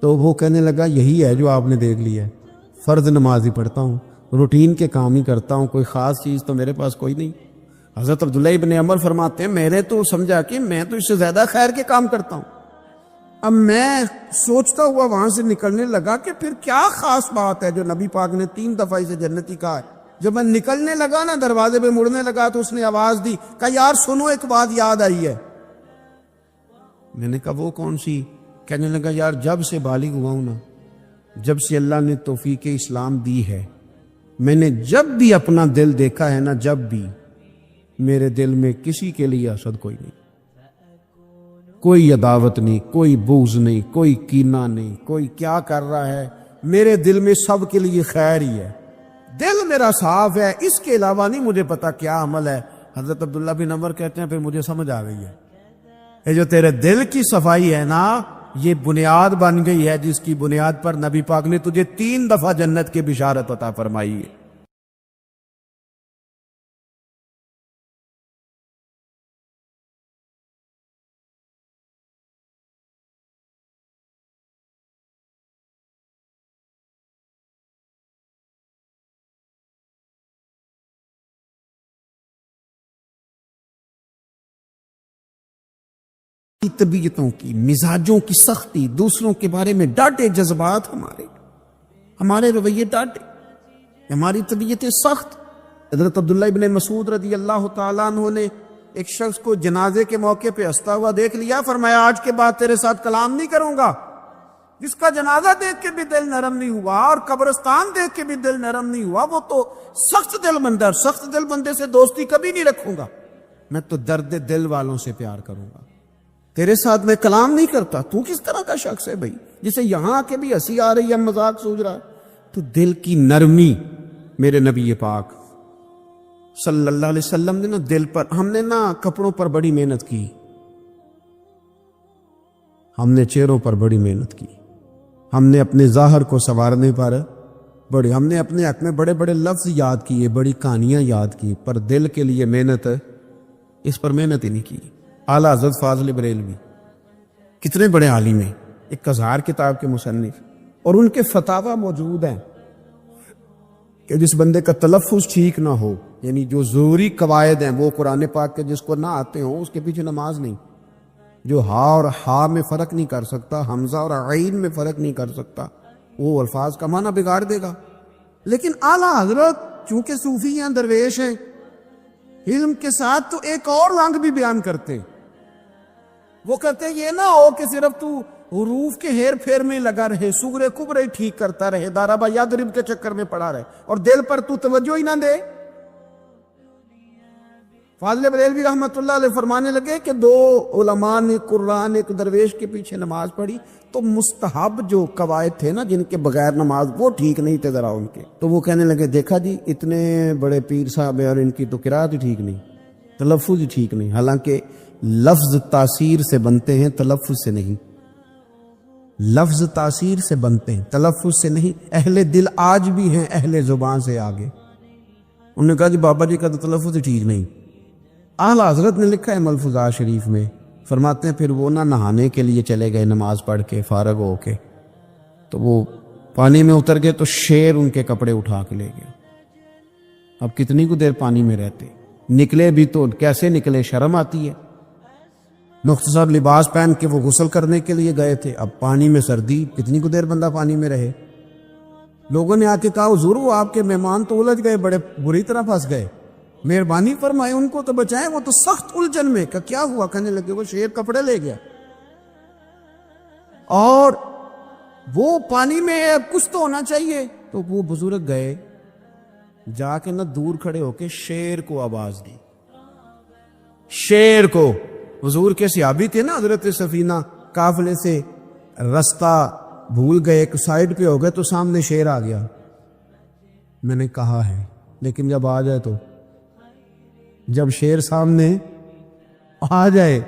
تو وہ کہنے لگا یہی ہے جو آپ نے دیکھ لیا ہے، فرض نماز ہی پڑھتا ہوں، روٹین کے کام ہی کرتا ہوں، کوئی خاص چیز تو میرے پاس کوئی نہیں۔ حضرت عبداللہ ابن عمر فرماتے ہیں میں نے تو سمجھا کہ میں تو اس سے زیادہ خیر کے کام کرتا ہوں. اب میں سوچتا ہوا وہاں سے نکلنے لگا کہ پھر کیا خاص بات ہے جو نبی پاک نے 3 دفعہ اسے جنتی کہا ہے. جب میں نکلنے لگا نا, دروازے پہ مڑنے لگا تو اس نے آواز دی, کہا یار سنو ایک بات یاد آئی ہے. میں نے کہا وہ کون سی؟ کہنے لگا یار جب سے بالغ ہوا ہوں نا, جب سے اللہ نے توفیق اسلام دی ہے, میں نے جب بھی اپنا دل دیکھا ہے نا, جب بھی میرے دل میں کسی کے لیے حسد کوئی نہیں, کوئی عداوت نہیں, کوئی بغض نہیں, کوئی کینہ نہیں, کوئی کیا کر رہا ہے, میرے دل میں سب کے لیے خیر ہی ہے. دل میرا صاف ہے, اس کے علاوہ نہیں مجھے پتا کیا عمل ہے. حضرت عبداللہ بن عمر کہتے ہیں پھر مجھے سمجھ آ گئی ہے, یہ جو تیرے دل کی صفائی ہے نا, یہ بنیاد بن گئی ہے جس کی بنیاد پر نبی پاک نے تجھے 3 دفعہ جنت کی بشارت عطا فرمائی ہے. طبیعتوں کی, مزاجوں کی سختی, دوسروں کے بارے میں ڈاٹے جذبات, ہمارے رویے ڈاٹے, ہماری طبیعتیں سخت. حضرت عبداللہ ابن مسعود رضی اللہ تعالیٰ عنہ نے ایک شخص کو جنازے کے موقع پہ ہنستا ہوا دیکھ لیا, فرمایا آج کے بعد تیرے ساتھ کلام نہیں کروں گا. جس کا جنازہ دیکھ کے بھی دل نرم نہیں ہوا اور قبرستان دیکھ کے بھی دل نرم نہیں ہوا, وہ تو سخت دل بندہ. سخت دل بندے سے دوستی کبھی نہیں رکھوں گا, میں تو درد دل والوں سے پیار کروں گا. تیرے ساتھ میں کلام نہیں کرتا. تو کس طرح کا شخص ہے بھائی جسے یہاں آ کے بھی ہنسی آ رہی ہے, مذاق سوچ رہا ہے؟ تو دل کی نرمی میرے نبی پاک صلی اللہ علیہ وسلم نے نا دل پر, ہم نے نا کپڑوں پر بڑی محنت کی, ہم نے چہروں پر بڑی محنت کی, ہم نے اپنے ظاہر کو سنوارنے پر بڑی, ہم نے اپنے حق میں بڑے بڑے لفظ یاد کیے, بڑی کہانیاں یاد کی, پر دل کے لیے محنت, اس پر محنت ہی نہیں کی. اعلیٰ حضرت فاضل بریلوی کتنے بڑے عالم ہیں, 1000 کتاب کے مصنف, اور ان کے فتاوی موجود ہیں کہ جس بندے کا تلفظ ٹھیک نہ ہو, یعنی جو ضروری قواعد ہیں وہ قرآن پاک کے جس کو نہ آتے ہوں اس کے پیچھے نماز نہیں. جو ہا اور ہا میں فرق نہیں کر سکتا, حمزہ اور عین میں فرق نہیں کر سکتا, وہ الفاظ کا معنی بگاڑ دے گا. لیکن اعلیٰ حضرت چونکہ صوفی ہیں, درویش ہیں, علم کے ساتھ تو ایک اور رنگ بھی بیان کرتے. وہ کہتے ہیں یہ نہ ہو کہ صرف تو حروف کے ہیر پھیر میں لگا رہے, سغرے کبرے ٹھیک کرتا رہے, دارابا یادرب کے چکر میں پڑا رہے, اور دل پر تو توجہ ہی نہ دے. فاضل بریلوی رحمۃ اللہ علیہ فرمانے لگے کہ 2 علماء نے قرآن ایک درویش کے پیچھے نماز پڑھی تو مستحب جو قواعد تھے نا جن کے بغیر نماز, وہ ٹھیک نہیں تھے ذرا ان کے. تو وہ کہنے لگے دیکھا جی اتنے بڑے پیر صاحب ہیں اور ان کی تو قرات ہی ٹھیک نہیں, تلفظ ہی ٹھیک نہیں. حالانکہ لفظ تاثیر سے بنتے ہیں, تلفظ سے نہیں. لفظ تاثیر سے بنتے ہیں, تلفظ سے نہیں. اہل دل آج بھی ہیں اہل زبان سے آگے. انہوں نے کہا جی بابا جی کا تو تلفظ ہی ٹھیک نہیں. اعلیٰ حضرت نے لکھا ہے ملفوظات شریف میں, فرماتے ہیں پھر وہ نہ نہانے کے لیے چلے گئے نماز پڑھ کے فارغ ہو کے, تو وہ پانی میں اتر گئے تو شیر ان کے کپڑے اٹھا کے لے گیا. اب کتنی کو دیر پانی میں رہتے, نکلے بھی تو کیسے نکلے, شرم آتی ہے. مختصر لباس پہن کے وہ غسل کرنے کے لیے گئے تھے, اب پانی میں سردی, کتنی کو دیر بندہ پانی میں رہے. لوگوں نے آ کے کہا حضور وہ آپ کے مہمان تو الجھ گئے, بڑے بری طرح پھنس گئے, مہربانی فرمائے ان کو تو بچائیں, وہ تو سخت الجھن میں. کہ کیا ہوا؟ کہنے لگے وہ شیر کپڑے لے گیا, اور وہ پانی میں کچھ تو ہونا چاہیے. تو وہ بزرگ گئے, جا کے نہ دور کھڑے ہو کے شیر کو آواز دی. شیر کو, حضور کے صحابی تھے نا حضرت سفینہ, قافلے سے رستہ بھول گئے, ایک سائیڈ پہ ہو گئے تو سامنے شیر آ گیا. میں نے کہا ہے لیکن جب آ جائے تو, جب شیر سامنے آ جائے,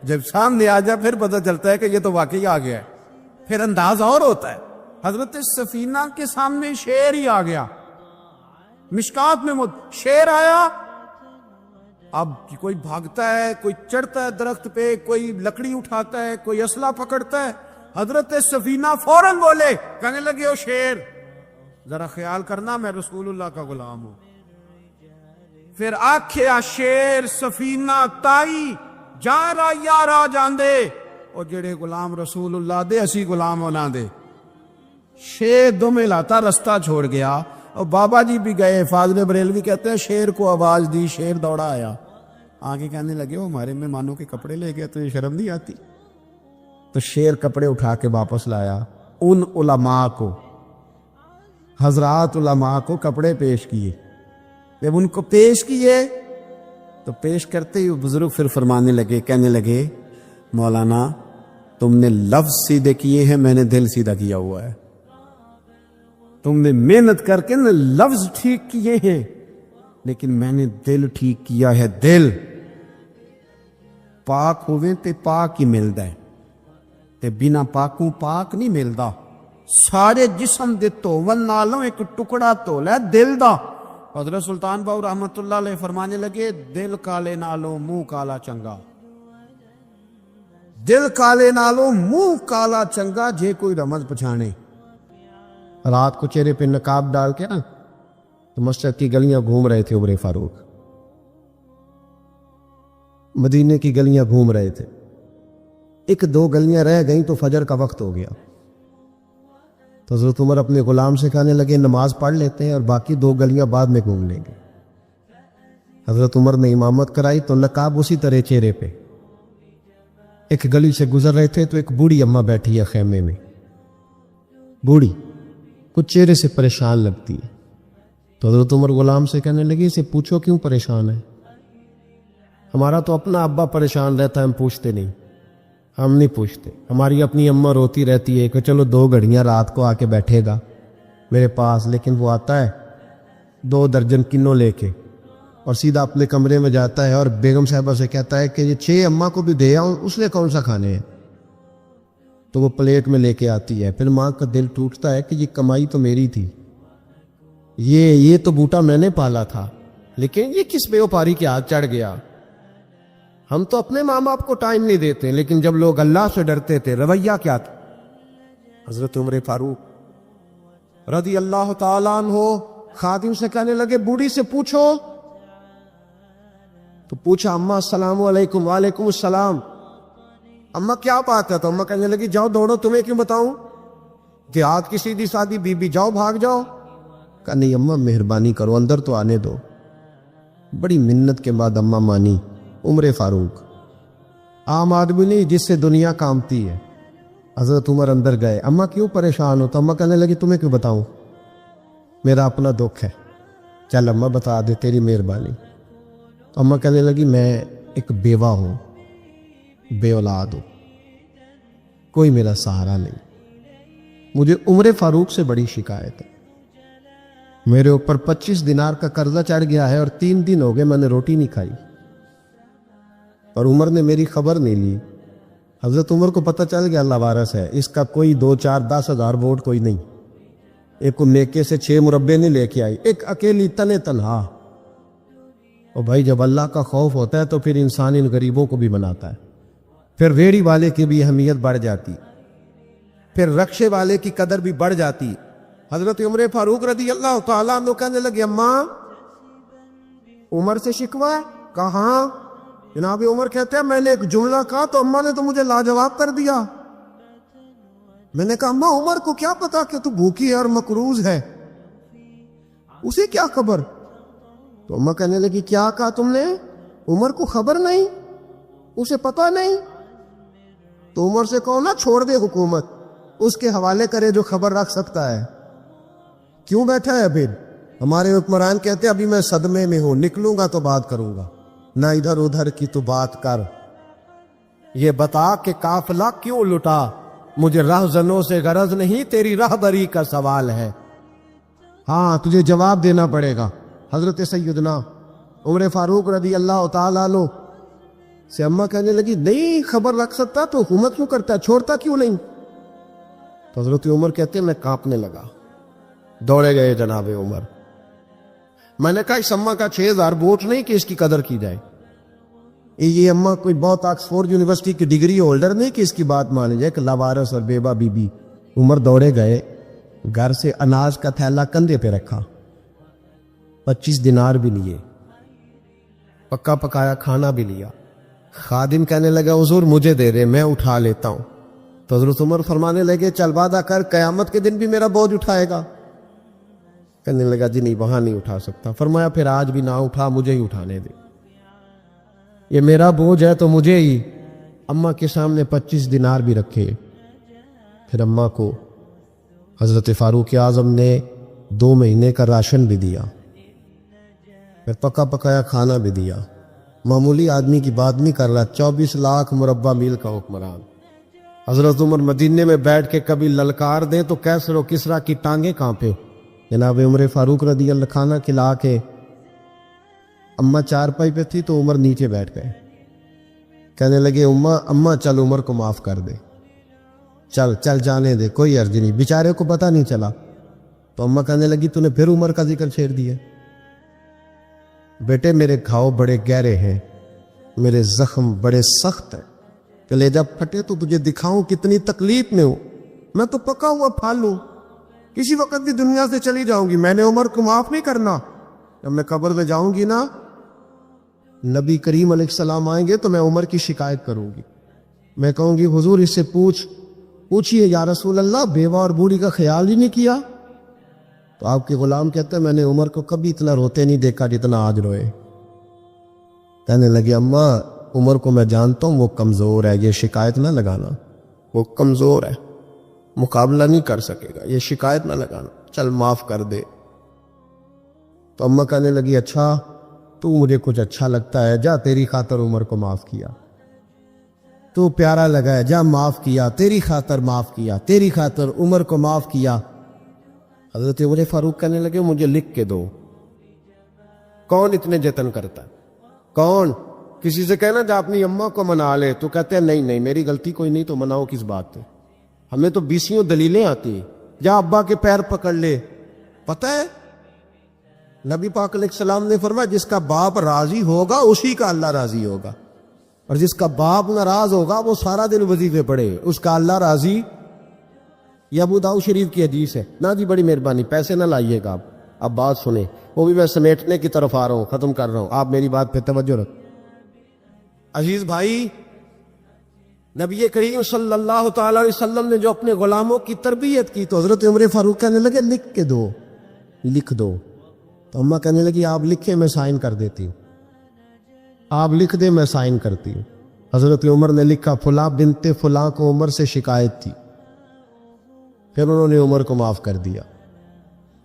جب سامنے آ جائے پھر پتہ چلتا ہے کہ یہ تو واقعی آ گیا ہے, پھر انداز اور ہوتا ہے. حضرت سفینہ کے سامنے شیر ہی آ گیا, مشکات میں شیر آیا. اب کوئی بھاگتا ہے, کوئی چڑھتا ہے درخت پہ, کوئی لکڑی اٹھاتا ہے, کوئی اسلحہ پکڑتا ہے. حضرت سفینہ فوراً بولے, کہنے لگے او شیر ذرا خیال کرنا میں رسول اللہ کا غلام ہوں. پھر آکھیا شیر سفینہ تائی جارا یارا جاندے اور جڑے غلام رسول اللہ دے اسی غلام ہونا دے. شیر دمیں لاتا رستہ چھوڑ گیا اور بابا جی بھی گئے. فاضل بریلوی کہتے ہیں شیر کو آواز دی, شیر دوڑا آیا, آگے کہنے لگے وہ ہمارے مہمانوں کے کپڑے لے گئے, تو یہ شرم نہیں آتی؟ تو شیر کپڑے اٹھا کے واپس لایا. ان علماء کو, حضرات علماء کو کپڑے پیش کیے. جب ان کو پیش کیے تو پیش کرتے ہی بزرگ پھر فرمانے لگے, کہنے لگے مولانا تم نے لفظ سیدھے کیے ہیں, میں نے دل سیدھا کیا ہوا ہے. تم نے محنت کر کے نہ لفظ ٹھیک کیے ہیں, لیکن میں نے دل ٹھیک کیا ہے. دل پاک ہوئے تے پاک ہی ملتا ہے, تے بنا پاکوں پاک نہیں ملتا. سارے جسم دے توون نالوں ایک ٹکڑا تولا ہے دل دا. حضرت سلطان باؤ رحمت اللہ علیہ فرمانے لگے دل کالے نالوں منہ کالا چنگا. دل کالے نالوں منہ کالا چنگا, جے کوئی رمز پچھانے. رات کو چہرے پہ نقاب ڈال کے نا تو مسجد کی گلیاں گھوم رہے تھے عمر فاروق, مدینے کی گلیاں گھوم رہے تھے. ایک دو گلیاں رہ گئیں تو فجر کا وقت ہو گیا. تو حضرت عمر اپنے غلام سے کہنے لگے نماز پڑھ لیتے ہیں اور باقی دو گلیاں بعد میں گھوم لیں گے. حضرت عمر نے امامت کرائی تو نقاب اسی طرح چہرے پہ. ایک گلی سے گزر رہے تھے تو ایک بوڑھی اماں بیٹھی ہے خیمے میں. بوڑھی کچھ چہرے سے پریشان لگتی ہے. تو حضرت عمر غلام سے کہنے لگے اسے پوچھو کیوں پریشان ہے. ہمارا تو اپنا ابا پریشان رہتا ہے, ہم پوچھتے نہیں. ہم نہیں پوچھتے. ہماری اپنی اماں روتی رہتی ہے کہ چلو 2 گھڑیاں رات کو آ کے بیٹھے گا میرے پاس, لیکن وہ آتا ہے 2 درجن کنوں لے کے اور سیدھا اپنے کمرے میں جاتا ہے اور بیگم صاحبہ سے کہتا ہے کہ یہ 6 اماں کو بھی دے آؤں, اس نے کون سا کھانے ہیں. تو وہ پلیٹ میں لے کے آتی ہے. پھر ماں کا دل ٹوٹتا ہے کہ یہ کمائی تو میری تھی, یہ تو بوٹا میں نے پالا تھا, لیکن یہ کس بیوپاری کے ہاتھ چڑھ گیا. ہم تو اپنے ماں باپ کو ٹائم نہیں دیتے, لیکن جب لوگ اللہ سے ڈرتے تھے رویہ کیا تھا. حضرت عمر فاروق رضی اللہ تعالیٰ عنہ خادم سے کہنے لگے بوڑھی سے پوچھو. تو پوچھا اماں السلام علیکم. وعلیکم السلام. اماں کیا بات ہے؟ تو اماں کہنے لگی جاؤ دوڑو, تمہیں کیوں بتاؤں, دیہات کی سیدھی سادی بی بی, جاؤ بھاگ جاؤ. کہا نہیں اماں مہربانی کرو اندر تو آنے دو. بڑی منت کے بعد اماں مانی. عمر فاروق عام آدمی نہیں جس سے دنیا کامتی ہے. حضرت عمر اندر گئے. اماں کیوں پریشان ہو؟ تو اماں کہنے لگی تمہیں کیوں بتاؤں, میرا اپنا دکھ ہے. چل اماں بتا دے, تیری مہربانی. اماں کہنے لگی میں ایک بیوہ ہوں, بے اولاد ہوں, کوئی میرا سہارا نہیں. مجھے عمر فاروق سے بڑی شکایت ہے. میرے اوپر 25 دینار کا قرضہ چڑھ گیا ہے اور 3 دن ہو گئے میں نے روٹی نہیں کھائی. اور عمر نے میری خبر نہیں لی. حضرت عمر کو پتہ چل گیا اللہ وارث ہے, اس کا کوئی 2 4 10 ہزار ووٹ کوئی نہیں. ایک کو نیکے سے 6 مربے نہیں لے کے آئی, ایک اکیلی تنے تنہا. اور بھائی جب اللہ کا خوف ہوتا ہے تو پھر انسان ان غریبوں کو بھی مناتا ہے. پھر ریڑھی والے کی بھی اہمیت بڑھ جاتی, پھر رکشے والے کی قدر بھی بڑھ جاتی. حضرت عمر فاروق رضی اللہ تعالیٰ عنہ کہنے لگے اماں عمر سے شکوہ ہے؟ کہاں؟ جناب عمر کہتے ہیں میں نے ایک جملہ کہا تو اماں نے تو مجھے لاجواب کر دیا. میں نے کہا اماں عمر کو کیا پتا کہ تو بھوکی ہے اور مقروض ہے, اسے کیا خبر؟ تو اماں کہنے لگی کیا کہا تم نے؟ عمر کو خبر نہیں, اسے پتا نہیں. تو عمر سے کہو نا چھوڑ دے حکومت, اس کے حوالے کرے جو خبر رکھ سکتا ہے. کیوں بیٹھا ہے پھر؟ ہمارے حکمران کہتے ابھی میں صدمے میں ہوں, نکلوں گا تو بات کروں گا, نہ ادھر ادھر کی تو بات کر. یہ بتا کہ قافلہ کیوں لٹا, مجھے رہزنوں سے غرض نہیں, تیری رہبری کا سوال ہے. ہاں تجھے جواب دینا پڑے گا. حضرت سیدنا عمر فاروق رضی اللہ تعالیٰ عنہ سے اماں کہنے لگی نہیں خبر رکھ سکتا تو حکومت کیوں کرتا ہے, چھوڑتا کیوں نہیں؟ تو حضرت عمر کہتے ہیں میں کانپنے لگا, دوڑے گئے جناب عمر. میں نے کہا اس اماں کا 6000 ووٹ نہیں کہ اس کی قدر کی جائے. یہ اماں کوئی بہت آکسفورڈ یونیورسٹی کی ڈگری ہولڈر نہیں کہ اس کی بات مانی جائے کہ لاوارث اور بیوہ بی بی. عمر دوڑے گئے, گھر سے اناج کا تھیلا کندھے پہ رکھا, 25 دینار بھی لیے, پکا پکایا کھانا بھی لیا. خادم کہنے لگا حضور مجھے دے دے میں اٹھا لیتا ہوں. تو حضرت عمر فرمانے لگے چل وعدہ کر قیامت کے دن بھی میرا بوجھ اٹھائے گا. کہنے لگا جی نہیں وہاں نہیں اٹھا سکتا. فرمایا پھر آج بھی نہ اٹھا مجھے ہی اٹھانے دے, یہ میرا بوجھ ہے تو مجھے ہی. اماں کے سامنے 25 دینار بھی رکھے. پھر اماں کو حضرت فاروق اعظم نے 2 مہینے کا راشن بھی دیا, پھر پکا پکایا کھانا بھی دیا. معمولی آدمی کی بات نہیں کر رہا, 24 لاکھ مربع میل کا حکمران. حضرت عمر مدینے میں بیٹھ کے کبھی للکار دیں تو کیسر و کسرا کی ٹانگیں کانپے. جناب عمر فاروق رضی اللہ کھانا کھلا کے, اماں چارپائی پہ تھی تو عمر نیچے بیٹھ گئے. کہنے لگے اماں چل عمر کو معاف کر دے, چل چل جانے دے, کوئی عرض نہیں, بیچارے کو پتہ نہیں چلا. تو اماں کہنے لگی تو نے پھر عمر کا ذکر چھیڑ دیا. بیٹے میرے گھاؤ بڑے گہرے ہیں, میرے زخم بڑے سخت ہیں, کلیجہ پھٹے تو تجھے دکھاؤں کتنی تکلیف میں ہوں. میں تو پکا ہوا پھال ہوں, کسی وقت بھی دنیا سے چلی جاؤں گی. میں نے عمر کو معاف نہیں کرنا. جب میں قبر میں جاؤں گی نا, نبی کریم علیہ السلام آئیں گے تو میں عمر کی شکایت کروں گی. میں کہوں گی حضور اس سے پوچھئے یا رسول اللہ بیوہ اور بوڑھی کا خیال ہی نہیں کیا. تو آپ کے غلام کہتے ہیں میں نے عمر کو کبھی اتنا روتے نہیں دیکھا جتنا آج روئے. کہنے لگے اماں عمر کو میں جانتا ہوں وہ کمزور ہے, یہ شکایت نہ لگانا, وہ کمزور ہے, مقابلہ نہیں کر سکے گا, یہ شکایت نہ لگانا, چل معاف کر دے. تو اماں کہنے لگی اچھا تو مجھے کچھ اچھا لگتا ہے, جا تیری خاطر عمر کو معاف کیا, تو پیارا لگا ہے, جا معاف کیا, تیری خاطر معاف کیا, تیری خاطر عمر کو معاف کیا. حضرت عمر فاروق کہنے لگے مجھے لکھ کے دو, کون اتنے جتن کرتا ہے, کون کسی سے کہنا جا اپنی اماں کو منا لے, تو کہتے ہیں نہیں میری غلطی کوئی نہیں, تو مناؤ کس بات پہ, ہمیں تو 20 دلیلیں آتی ہیں. جا ابا کے پیر پکڑ لے. پتہ ہے نبی پاک علیہ السلام نے فرمایا جس کا باپ راضی ہوگا اسی کا اللہ راضی ہوگا, اور جس کا باپ ناراض ہوگا وہ سارا دن وظیفے پڑھے, اس کا اللہ راضی. یہ ابو داؤد شریف کی حدیث ہے. نا جی بڑی مہربانی, پیسے نہ لائیے گا آپ, اب بات سنیں, وہ بھی میں سمیٹنے کی طرف آ رہا ہوں, ختم کر رہا ہوں, آپ میری بات پہ توجہ رکھ. عزیز بھائی, نبی کریم صلی اللہ تعالی علیہ وسلم نے جو اپنے غلاموں کی تربیت کی, تو حضرت عمر فاروق کہنے لگے لکھ کے دو, لکھ دو. تو اماں کہنے لگی آپ لکھیں میں سائن کر دیتی ہوں, آپ لکھ دیں میں سائن کرتی ہوں. حضرت عمر نے لکھا فلاں بنت فلاں کو عمر سے شکایت تھی, پھر انہوں نے عمر کو معاف کر دیا.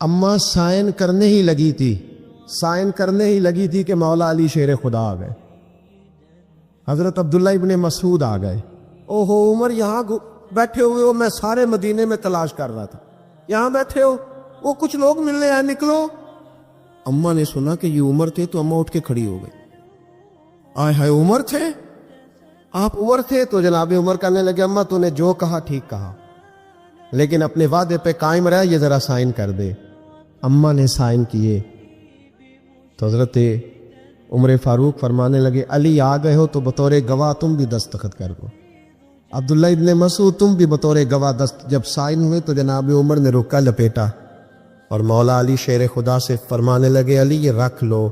اماں سائن کرنے ہی لگی تھی کہ مولا علی شیر خدا آ گئے, حضرت عبداللہ ابن مسعود آ گئے. اوہو عمر یہاں بیٹھے ہوئے ہو, میں سارے مدینے میں تلاش کر رہا تھا, یہاں بیٹھے ہو, وہ کچھ لوگ ملنے آئے, نکلو. اماں نے سنا کہ یہ عمر تھے تو اماں اٹھ کے کھڑی ہو گئی. آئے ہائے عمر تھے, آپ عمر تھے. تو جناب عمر کہنے لگے اماں تو نے جو کہا ٹھیک کہا, لیکن اپنے وعدے پہ قائم رہ, یہ ذرا سائن کر دے. اماں نے سائن کیے. تو حضرت عمر فاروق فرمانے لگے علی آ گئے ہو تو بطور گواہ تم بھی دستخط کر دو. عبداللہ ابن مسعود تم بھی بطور گواہ جب سائن ہوئے تو جناب عمر نے رکا لپیٹا اور مولا علی شیر خدا سے فرمانے لگے علی یہ رکھ لو,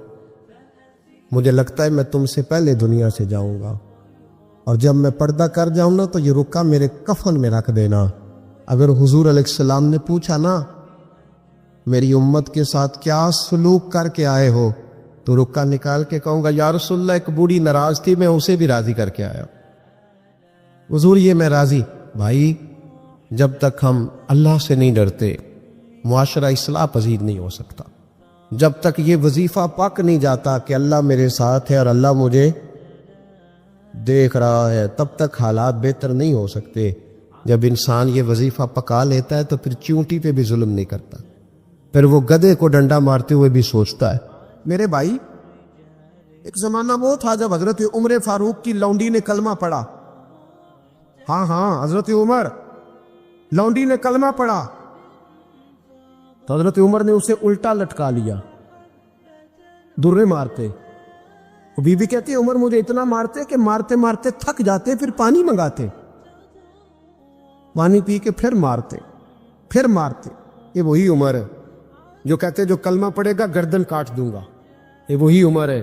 مجھے لگتا ہے میں تم سے پہلے دنیا سے جاؤں گا, اور جب میں پردہ کر جاؤں نا تو یہ رکا میرے کفن میں رکھ دینا. اگر حضور علیہ السلام نے پوچھا نا میری امت کے ساتھ کیا سلوک کر کے آئے ہو, تو رکا نکال کے کہوں گا یا رسول اللہ ایک بوڑھی ناراض تھی, میں اسے بھی راضی کر کے آیا. حضور یہ میں راضی. بھائی جب تک ہم اللہ سے نہیں ڈرتے معاشرہ اصلاح پذیر نہیں ہو سکتا. جب تک یہ وظیفہ پک نہیں جاتا کہ اللہ میرے ساتھ ہے اور اللہ مجھے دیکھ رہا ہے, تب تک حالات بہتر نہیں ہو سکتے. جب انسان یہ وظیفہ پکا لیتا ہے تو پھر چونٹی پہ بھی ظلم نہیں کرتا, پھر وہ گدھے کو ڈنڈا مارتے ہوئے بھی سوچتا ہے. میرے بھائی ایک زمانہ وہ تھا جب حضرت عمر فاروق کی لونڈی نے کلمہ پڑھا. ہاں حضرت عمر لونڈی نے کلمہ پڑھا تو حضرت عمر نے اسے الٹا لٹکا لیا, درے مارتے. وہ بی بی کہتی ہے عمر مجھے اتنا مارتے کہ مارتے مارتے تھک جاتے, پھر پانی منگاتے, پانی پی کے پھر مارتے. یہ وہی عمر ہے جو کہتے جو کلمہ پڑے گا گردن کاٹ دوں گا. یہ وہی عمر ہے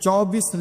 24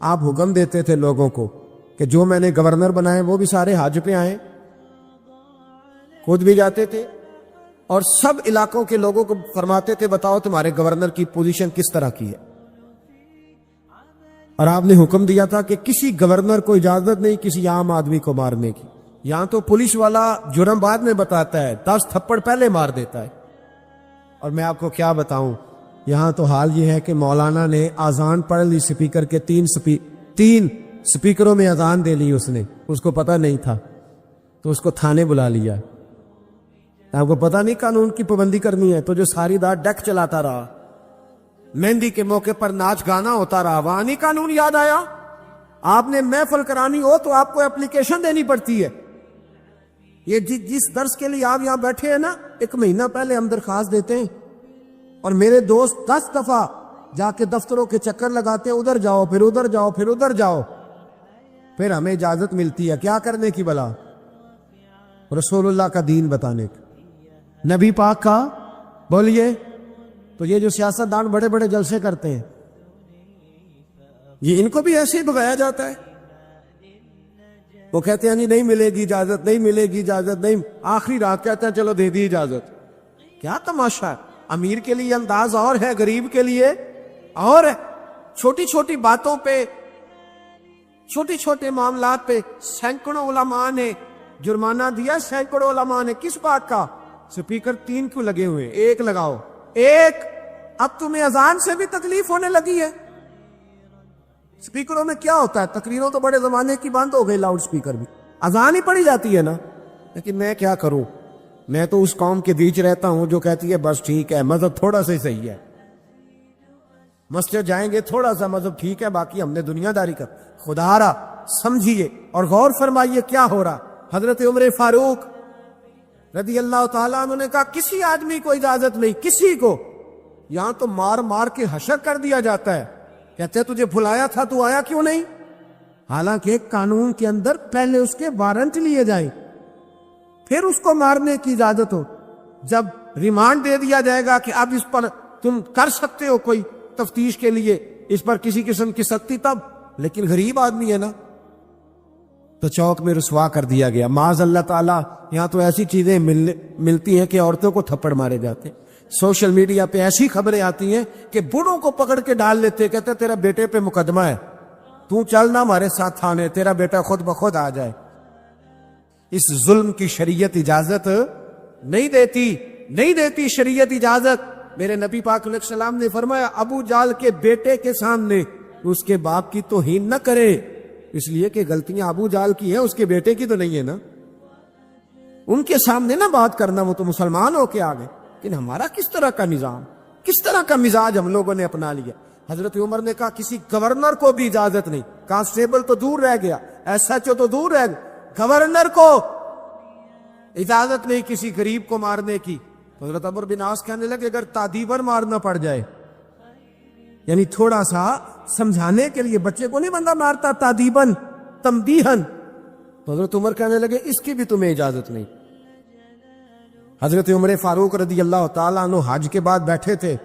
آپ حکم دیتے تھے لوگوں کو کہ جو میں نے گورنر بنائے وہ بھی سارے حج پہ آئیں، خود بھی جاتے تھے اور سب علاقوں کے لوگوں کو فرماتے تھے بتاؤ تمہارے گورنر کی پوزیشن کس طرح کی ہے، اور آپ نے حکم دیا تھا کہ کسی گورنر کو اجازت نہیں کسی عام آدمی کو مارنے کی. یہاں تو پولیس والا جرم بعد میں بتاتا ہے، 10 تھپڑ پہلے مار دیتا ہے. اور میں آپ کو کیا بتاؤں، یہاں تو حال یہ ہے کہ مولانا نے اذان پڑھ لی سپیکر کے، تین سپیکروں میں اذان دے لی، اس کو پتہ نہیں تھا تو اس کو تھانے بلا لیا. آپ کو پتہ نہیں قانون کی پابندی کرنی ہے، تو جو ساری رات ڈیک چلاتا رہا، مہندی کے موقع پر ناچ گانا ہوتا رہا، وہاں نہیں قانون یاد آیا؟ آپ نے محفل کرانی ہو تو آپ کو اپلیکیشن دینی پڑتی ہے. یہ جس درس کے لیے آپ یہاں بیٹھے ہیں نا، 1 مہینہ پہلے ہم درخواست دیتے ہیں، اور میرے دوست 10 دفعہ جا کے دفتروں کے چکر لگاتے ہیں، ادھر جاؤ پھر ادھر جاؤ پھر ادھر جاؤ، پھر ہمیں اجازت ملتی ہے کیا کرنے کی بلا؟ رسول اللہ کا دین بتانے کی، نبی پاک کا. بولیے. تو یہ جو سیاستدان بڑے بڑے جلسے کرتے ہیں، یہ ان کو بھی ایسے ہی بگایا جاتا ہے. وہ کہتے ہیں نہیں ملے گی اجازت، نہیں ملے گی اجازت، نہیں، آخری رات کہتے ہیں چلو دے دی اجازت. کیا تماشا ہے؟ امیر کے لیے انداز اور ہے، غریب کے لیے اور ہے. چھوٹی چھوٹی باتوں پہ، چھوٹی چھوٹے معاملات پہ سینکڑوں علماء نے جرمانہ دیا، سینکڑوں علماء نے. کس بات کا؟ سپیکر 3 کیوں لگے ہوئے؟ 1 لگاؤ. اب تمہیں اذان سے بھی تکلیف ہونے لگی ہے. سپیکروں میں کیا ہوتا ہے؟ تقریروں تو بڑے زمانے کی بند ہو گئی، لاؤڈ سپیکر بھی اذان ہی پڑی جاتی ہے نا. لیکن میں کیا کروں، میں تو اس قوم کے بیچ رہتا ہوں جو کہتی ہے بس ٹھیک ہے مذہب تھوڑا سا ہی صحیح ہے، مسجد جائیں گے تھوڑا سا مذہب ٹھیک ہے، باقی ہم نے دنیا داری کر. خدا را سمجھیے اور غور فرمائیے کیا ہو رہا. حضرت عمر فاروق رضی اللہ تعالیٰ عنہ نے کہا کسی آدمی کو اجازت نہیں، کسی کو. یہاں تو مار مار کے حشر کر دیا جاتا ہے. کہتے ہیں تجھے بھلایا تھا تو آیا کیوں نہیں؟ حالانکہ قانون کے اندر پہلے اس کے وارنٹ لیے جائیں، پھر اس کو مارنے کی اجازت ہو. جب ریمانڈ دے دیا جائے گا کہ اب اس پر تم کر سکتے ہو کوئی تفتیش کے لیے، اس پر کسی قسم کی سختی، تب. لیکن غریب آدمی ہے نا، تو چوک میں رسوا کر دیا گیا. معاذ اللہ تعالیٰ یہاں تو ایسی چیزیں ملتی ہیں کہ عورتوں کو تھپڑ مارے جاتے ہیں. سوشل میڈیا پہ ایسی خبریں آتی ہیں کہ بوڑھوں کو پکڑ کے ڈال لیتے، کہتے تیرا بیٹے پہ مقدمہ ہے، تو چلنا ہمارے ساتھ تھانے، تیرا بیٹا خود بخود آ جائے. اس ظلم کی شریعت اجازت نہیں دیتی شریعت اجازت. میرے نبی پاک علیہ السلام نے فرمایا ابو جال کے بیٹے کے سامنے اس کے باپ کی توہین نہ کرے، اس لیے کہ غلطیاں ابو جال کی ہیں، اس کے بیٹے کی تو نہیں ہے نا. ان کے سامنے نہ بات کرنا، وہ تو مسلمان ہو کے آگے. لیکن ہمارا کس طرح کا نظام، کس طرح کا مزاج ہم لوگوں نے اپنا لیا. حضرت عمر نے کہا کسی گورنر کو بھی اجازت نہیں. کانسٹیبل تو دور رہ گیا، ایس ایچ او تو دور رہ گیا، گورنر کو اجازت نہیں کسی غریب کو مارنے کی. حضرت عمر بن عاص کہنے لگے اگر تادیباً مارنا پڑ جائے، یعنی تھوڑا سا سمجھانے کے لیے، بچے کو نہیں بندہ مارتا تادیباً تمدیحاً، تو حضرت عمر کہنے لگے اس کی بھی تمہیں اجازت نہیں. حضرت عمر فاروق رضی اللہ تعالیٰ عنہ حج کے بعد بیٹھے تھے،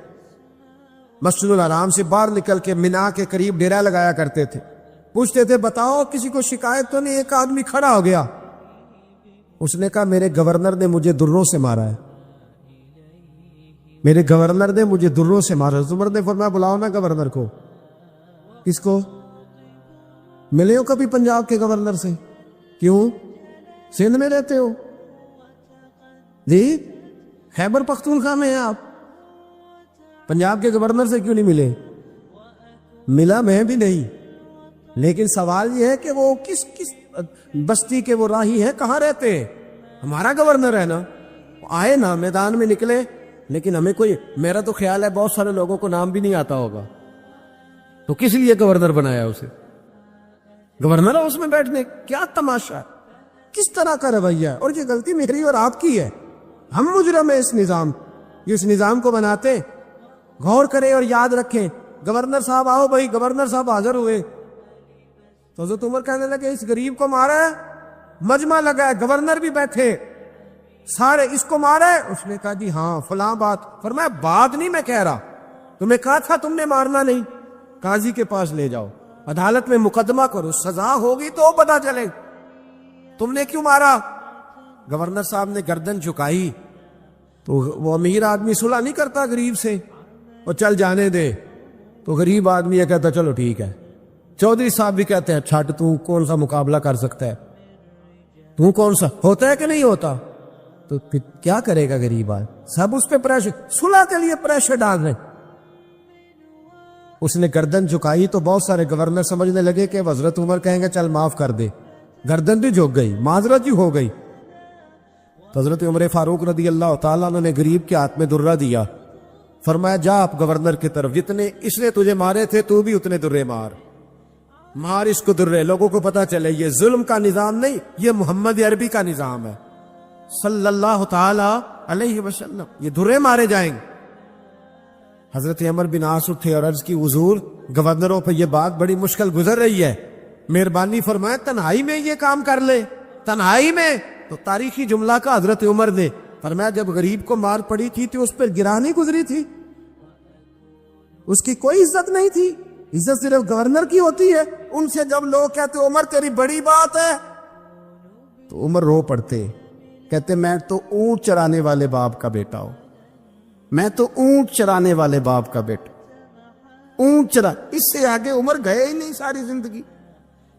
مسجد الحرام سے باہر نکل کے مینا کے قریب ڈیرا لگایا کرتے تھے. پوچھتے تھے بتاؤ کسی کو شکایت تو نہیں؟ ایک آدمی کھڑا ہو گیا، اس نے کہا میرے گورنر نے مجھے دروں سے مارا ہے، میرے گورنر نے مجھے دروں سے مارا. عمر نے فرمایا بلاؤ نا گورنر کو. کس کو؟ ملے ہو کبھی پنجاب کے گورنر سے؟ کیوں؟ سندھ میں رہتے ہو جی، خیبر پختونخوا میں ہیں آپ، پنجاب کے گورنر سے کیوں نہیں ملے؟ ملا میں بھی نہیں، لیکن سوال یہ ہے کہ وہ کس بستی کے وہ راہی ہیں، کہاں رہتے ہیں؟ ہمارا گورنر ہے نا. آئے نا میدان میں نکلے، لیکن ہمیں کوئی، میرا تو خیال ہے بہت سارے لوگوں کو نام بھی نہیں آتا ہوگا، تو کس لیے گورنر بنایا اسے؟ گورنر ہاؤس میں بیٹھنے. کیا تماشا ہے، کس طرح کا رویہ ہے. اور یہ غلطی میری اور آپ کی ہے، ہم مجرم ہیں اس نظام کو بناتے. غور کریں اور یاد رکھیں. گورنر صاحب آؤ بھائی، گورنر صاحب حاضر ہوئے تو حضرت عمر کہنے لگے اس غریب کو مارا ہے، مجمع لگا ہے، گورنر بھی بیٹھے، سارے اس کو مارا ہے. اس نے کہا جی ہاں فلاں بات. فرمایا بات نہیں میں کہہ رہا، تمہیں کہا تھا تم نے مارنا نہیں، قاضی کے پاس لے جاؤ. عدالت میں مقدمہ کرو، سزا ہوگی تو پتا چلے تم نے کیوں مارا۔ گورنر صاحب نے گردن جھکائی تو وہ امیر آدمی صلح نہیں کرتا غریب سے، وہ چل جانے دے، تو غریب آدمی یہ کہتا چلو ٹھیک ہے۔ چودھری صاحب بھی کہتے ہیں چھٹ، تو کون سا مقابلہ کر سکتا ہے، تو کون سا ہوتا ہے کہ نہیں ہوتا، تو پھر کیا کرے گا غریب آدمی، سب اس پہ پریشر، صلح کے لیے پریشر ڈال رہے۔ اس نے گردن جھکائی تو بہت سارے گورنر سمجھنے لگے کہ حضرت عمر کہیں گے چل معاف کر دے، گردن بھی جھک گئی، معذرت بھی ہو گئی۔ تو حضرت عمر فاروق رضی اللہ تعالیٰ عنہ نے غریب کے ہاتھ میں درہ دیا، فرمایا جا آپ گورنر کی طرف، جتنے اس نے تجھے مارے تھے تو بھی اتنے درے مار اس کو درے، لوگوں کو پتا چلے یہ ظلم کا نظام نہیں، یہ محمد عربی کا نظام ہے صلی اللہ تعالی علیہ وسلم، یہ درے مارے جائیں گے۔ حضرت عمر بن عاص اٹھے اور عرض کی حضور گورنروں پہ یہ بات بڑی مشکل گزر رہی ہے، مہربانی فرمائے تنہائی میں یہ کام کر لے، تنہائی میں۔ تو تاریخی جملہ کا حضرت عمر نے فرمایا جب غریب کو مار پڑی تھی تو اس پر گراں نہیں گزری تھی، اس کی کوئی عزت نہیں تھی، عزت صرف گورنر کی ہوتی ہے۔ ان سے جب لوگ کہتے عمر تیری بڑی بات ہے تو عمر رو پڑتے، کہتے میں تو اونٹ چرانے والے باپ کا بیٹا ہوں، میں تو اونٹ چرانے والے باپ کا بیٹا، اونٹ چرا، اس سے آگے عمر گئے ہی نہیں ساری زندگی،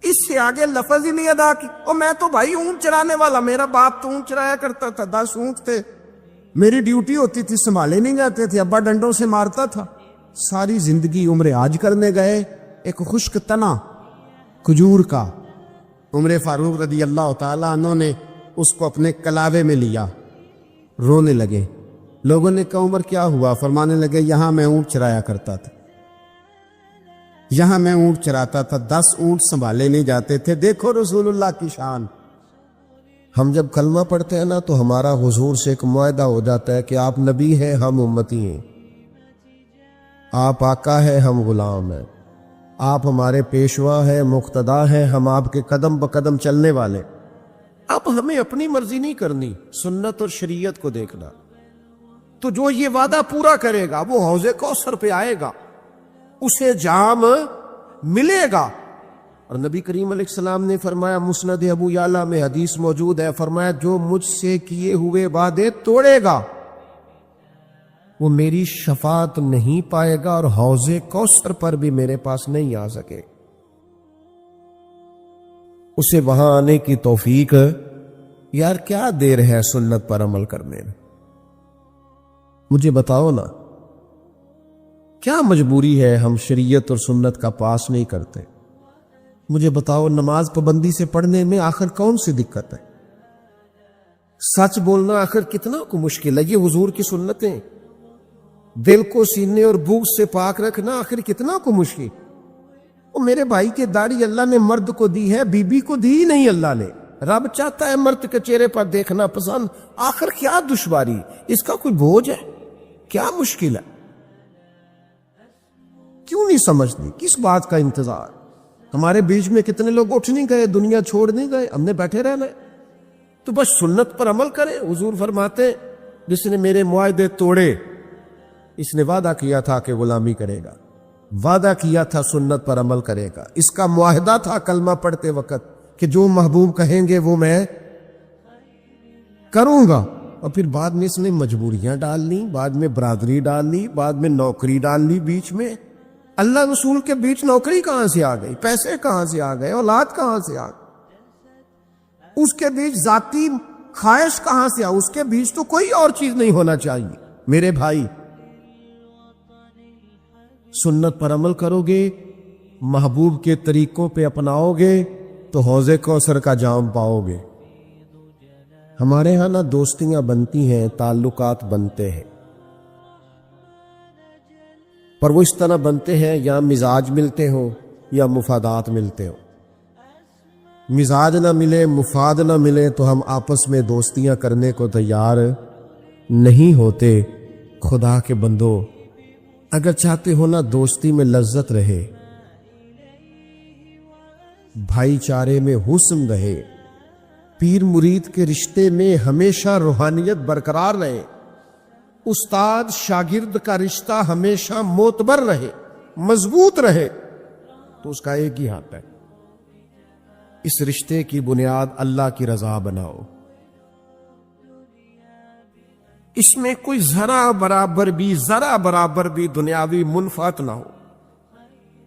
اس سے آگے لفظ ہی نہیں ادا کی، اور میں تو بھائی اونٹ چرانے والا، میرا باپ تو اونٹ چرایا کرتا تھا، 10 اونٹ تھے، میری ڈیوٹی ہوتی تھی، سنبھالے نہیں جاتے تھے، ابا ڈنڈوں سے مارتا تھا۔ ساری زندگی عمر حج کرنے گئے، ایک خشک تنا کھجور کا، عمر فاروق رضی اللہ تعالیٰ عنہ نے اس کو اپنے کلاوے میں لیا، رونے لگے۔ لوگوں نے کہا عمر کیا ہوا؟ فرمانے لگے یہاں میں اونٹ چرایا کرتا تھا، یہاں میں اونٹ چراتا تھا، 10 اونٹ سنبھالے نہیں جاتے تھے۔ دیکھو رسول اللہ کی شان۔ ہم جب کلمہ پڑھتے ہیں نا تو ہمارا حضور سے ایک معاہدہ ہو جاتا ہے کہ آپ نبی ہیں، ہم امتی ہیں، آپ آقا ہے، ہم غلام ہیں، آپ ہمارے پیشوا ہیں، مقتدا ہیں، ہم آپ کے قدم بقدم چلنے والے۔ اب ہمیں اپنی مرضی نہیں کرنی، سنت اور شریعت کو دیکھنا۔ تو جو یہ وعدہ پورا کرے گا وہ حوض کوثر پہ آئے گا، اسے جام ملے گا۔ اور نبی کریم علیہ السلام نے فرمایا، مسند ابو یعلا میں حدیث موجود ہے، فرمایا جو مجھ سے کیے ہوئے وعدے توڑے گا وہ میری شفاعت نہیں پائے گا اور حوض کوثر پر بھی میرے پاس نہیں آ سکے، اسے وہاں آنے کی توفیق۔ یار کیا دیر ہے سنت پر عمل کرنے میں؟ مجھے بتاؤ نا، کیا مجبوری ہے ہم شریعت اور سنت کا پاس نہیں کرتے؟ مجھے بتاؤ، نماز پابندی سے پڑھنے میں آخر کون سی دقت ہے؟ سچ بولنا آخر کتنا کو مشکل ہے؟ یہ حضور کی سنتیں، دل کو سینے اور بغض سے پاک رکھنا آخر کتنا کو مشکل۔ اور میرے بھائی کے داڑھی اللہ نے مرد کو دی ہے، بی بی کو دی نہیں اللہ نے۔ رب چاہتا ہے مرد کے چہرے پر دیکھنا پسند، آخر کیا دشواری؟ اس کا کوئی بوجھ ہے؟ کیا مشکل ہے؟ کیوں نہیں سمجھتی؟ کس بات کا انتظار؟ ہمارے بیچ میں کتنے لوگ اٹھ نہیں گئے، دنیا چھوڑ نہیں گئے، ہم نے بیٹھے رہنا ہے۔ تو بس سنت پر عمل کریں۔ حضور فرماتے جس نے میرے معاہدے توڑے، اس نے وعدہ کیا تھا کہ غلامی کرے گا، وعدہ کیا تھا سنت پر عمل کرے گا، اس کا معاہدہ تھا کلمہ پڑھتے وقت کہ جو محبوب کہیں گے وہ میں کروں گا۔ اور پھر بعد میں اس نے مجبوریاں ڈال لی، بعد میں برادری ڈال لی، بعد میں نوکری ڈال لی، بیچ میں اللہ رسول کے بیچ نوکری کہاں سے آ گئی؟ پیسے کہاں سے آ گئے؟ اولاد کہاں سے آ گئی؟ اس کے بیچ ذاتی خواہش کہاں سے آ؟ اس کے بیچ تو کوئی اور چیز نہیں ہونا چاہیے۔ میرے بھائی، سنت پر عمل کرو گے، محبوب کے طریقوں پہ اپناؤ گے تو حوض کوثر کا جام پاؤ گے۔ ہمارے ہاں نا دوستیاں بنتی ہیں، تعلقات بنتے ہیں، پر وہ اس طرح بنتے ہیں یا مزاج ملتے ہوں یا مفادات ملتے ہوں۔ مزاج نہ ملے، مفاد نہ ملے تو ہم آپس میں دوستیاں کرنے کو تیار نہیں ہوتے۔ خدا کے بندو، اگر چاہتے ہو نا دوستی میں لذت رہے، بھائی چارے میں حسن رہے، پیر مرید کے رشتے میں ہمیشہ روحانیت برقرار رہے، استاد شاگرد کا رشتہ ہمیشہ معتبر رہے، مضبوط رہے، تو اس کا ایک ہی ہاتھ ہے، اس رشتے کی بنیاد اللہ کی رضا بناؤ، اس میں کوئی ذرا برابر بھی دنیاوی منفعت نہ ہو،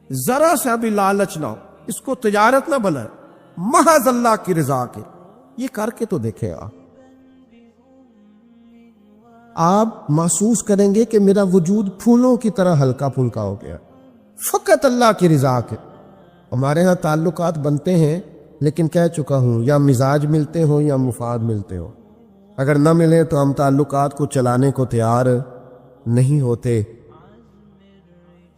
ذرا سا بھی لالچ نہ ہو، اس کو تجارت نہ بنائے، محض اللہ کی رضا کے۔ یہ کر کے تو دیکھے آپ محسوس کریں گے کہ میرا وجود پھولوں کی طرح ہلکا پھلکا ہو گیا، فقط اللہ کی رضا کے۔ ہمارے ہاں تعلقات بنتے ہیں، لیکن کہہ چکا ہوں یا مزاج ملتے ہوں یا مفاد ملتے ہوں، اگر نہ ملے تو ہم تعلقات کو چلانے کو تیار نہیں ہوتے۔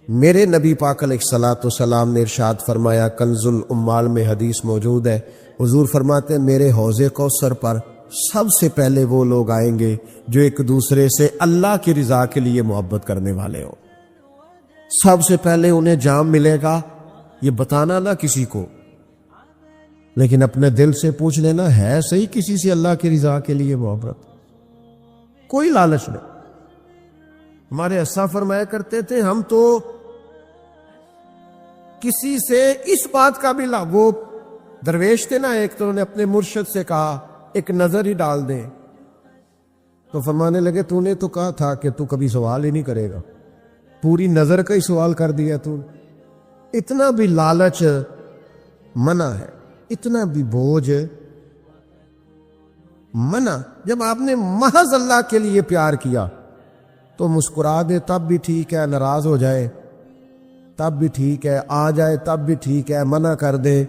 میرے نبی پاک علیہ الصلوۃ والسلام نے ارشاد فرمایا، کنز الاموال میں حدیث موجود ہے، حضور فرماتے ہیں میرے حوض کوثر پر سب سے پہلے وہ لوگ آئیں گے جو ایک دوسرے سے اللہ کی رضا کے لیے محبت کرنے والے ہوں۔ سب سے پہلے انہیں جام ملے گا، یہ بتانا نہ کسی کو، لیکن اپنے دل سے پوچھ لینا ہے صحیح کسی سے اللہ کی رضا کے لیے محبت، کوئی لالچ نہیں۔ ہمارے اسا فرمایا کرتے تھے ہم تو کسی سے اس بات کا بھی وہ درویش تھے نا، ایک تو انہوں نے اپنے مرشد سے کہا ایک نظر ہی ڈال دیں، تو فرمانے لگے تو نے تو کہا تھا کہ تو کبھی سوال ہی نہیں کرے گا، پوری نظر کا ہی سوال کر دیا تو۔ اتنا بھی لالچ منع ہے، اتنا بھی بوجھ منع۔ جب آپ نے محض اللہ کے لیے پیار کیا تو مسکرا دے تب بھی ٹھیک ہے، ناراض ہو جائے تب بھی ٹھیک ہے، آ جائے تب بھی ٹھیک ہے، منع کر دے،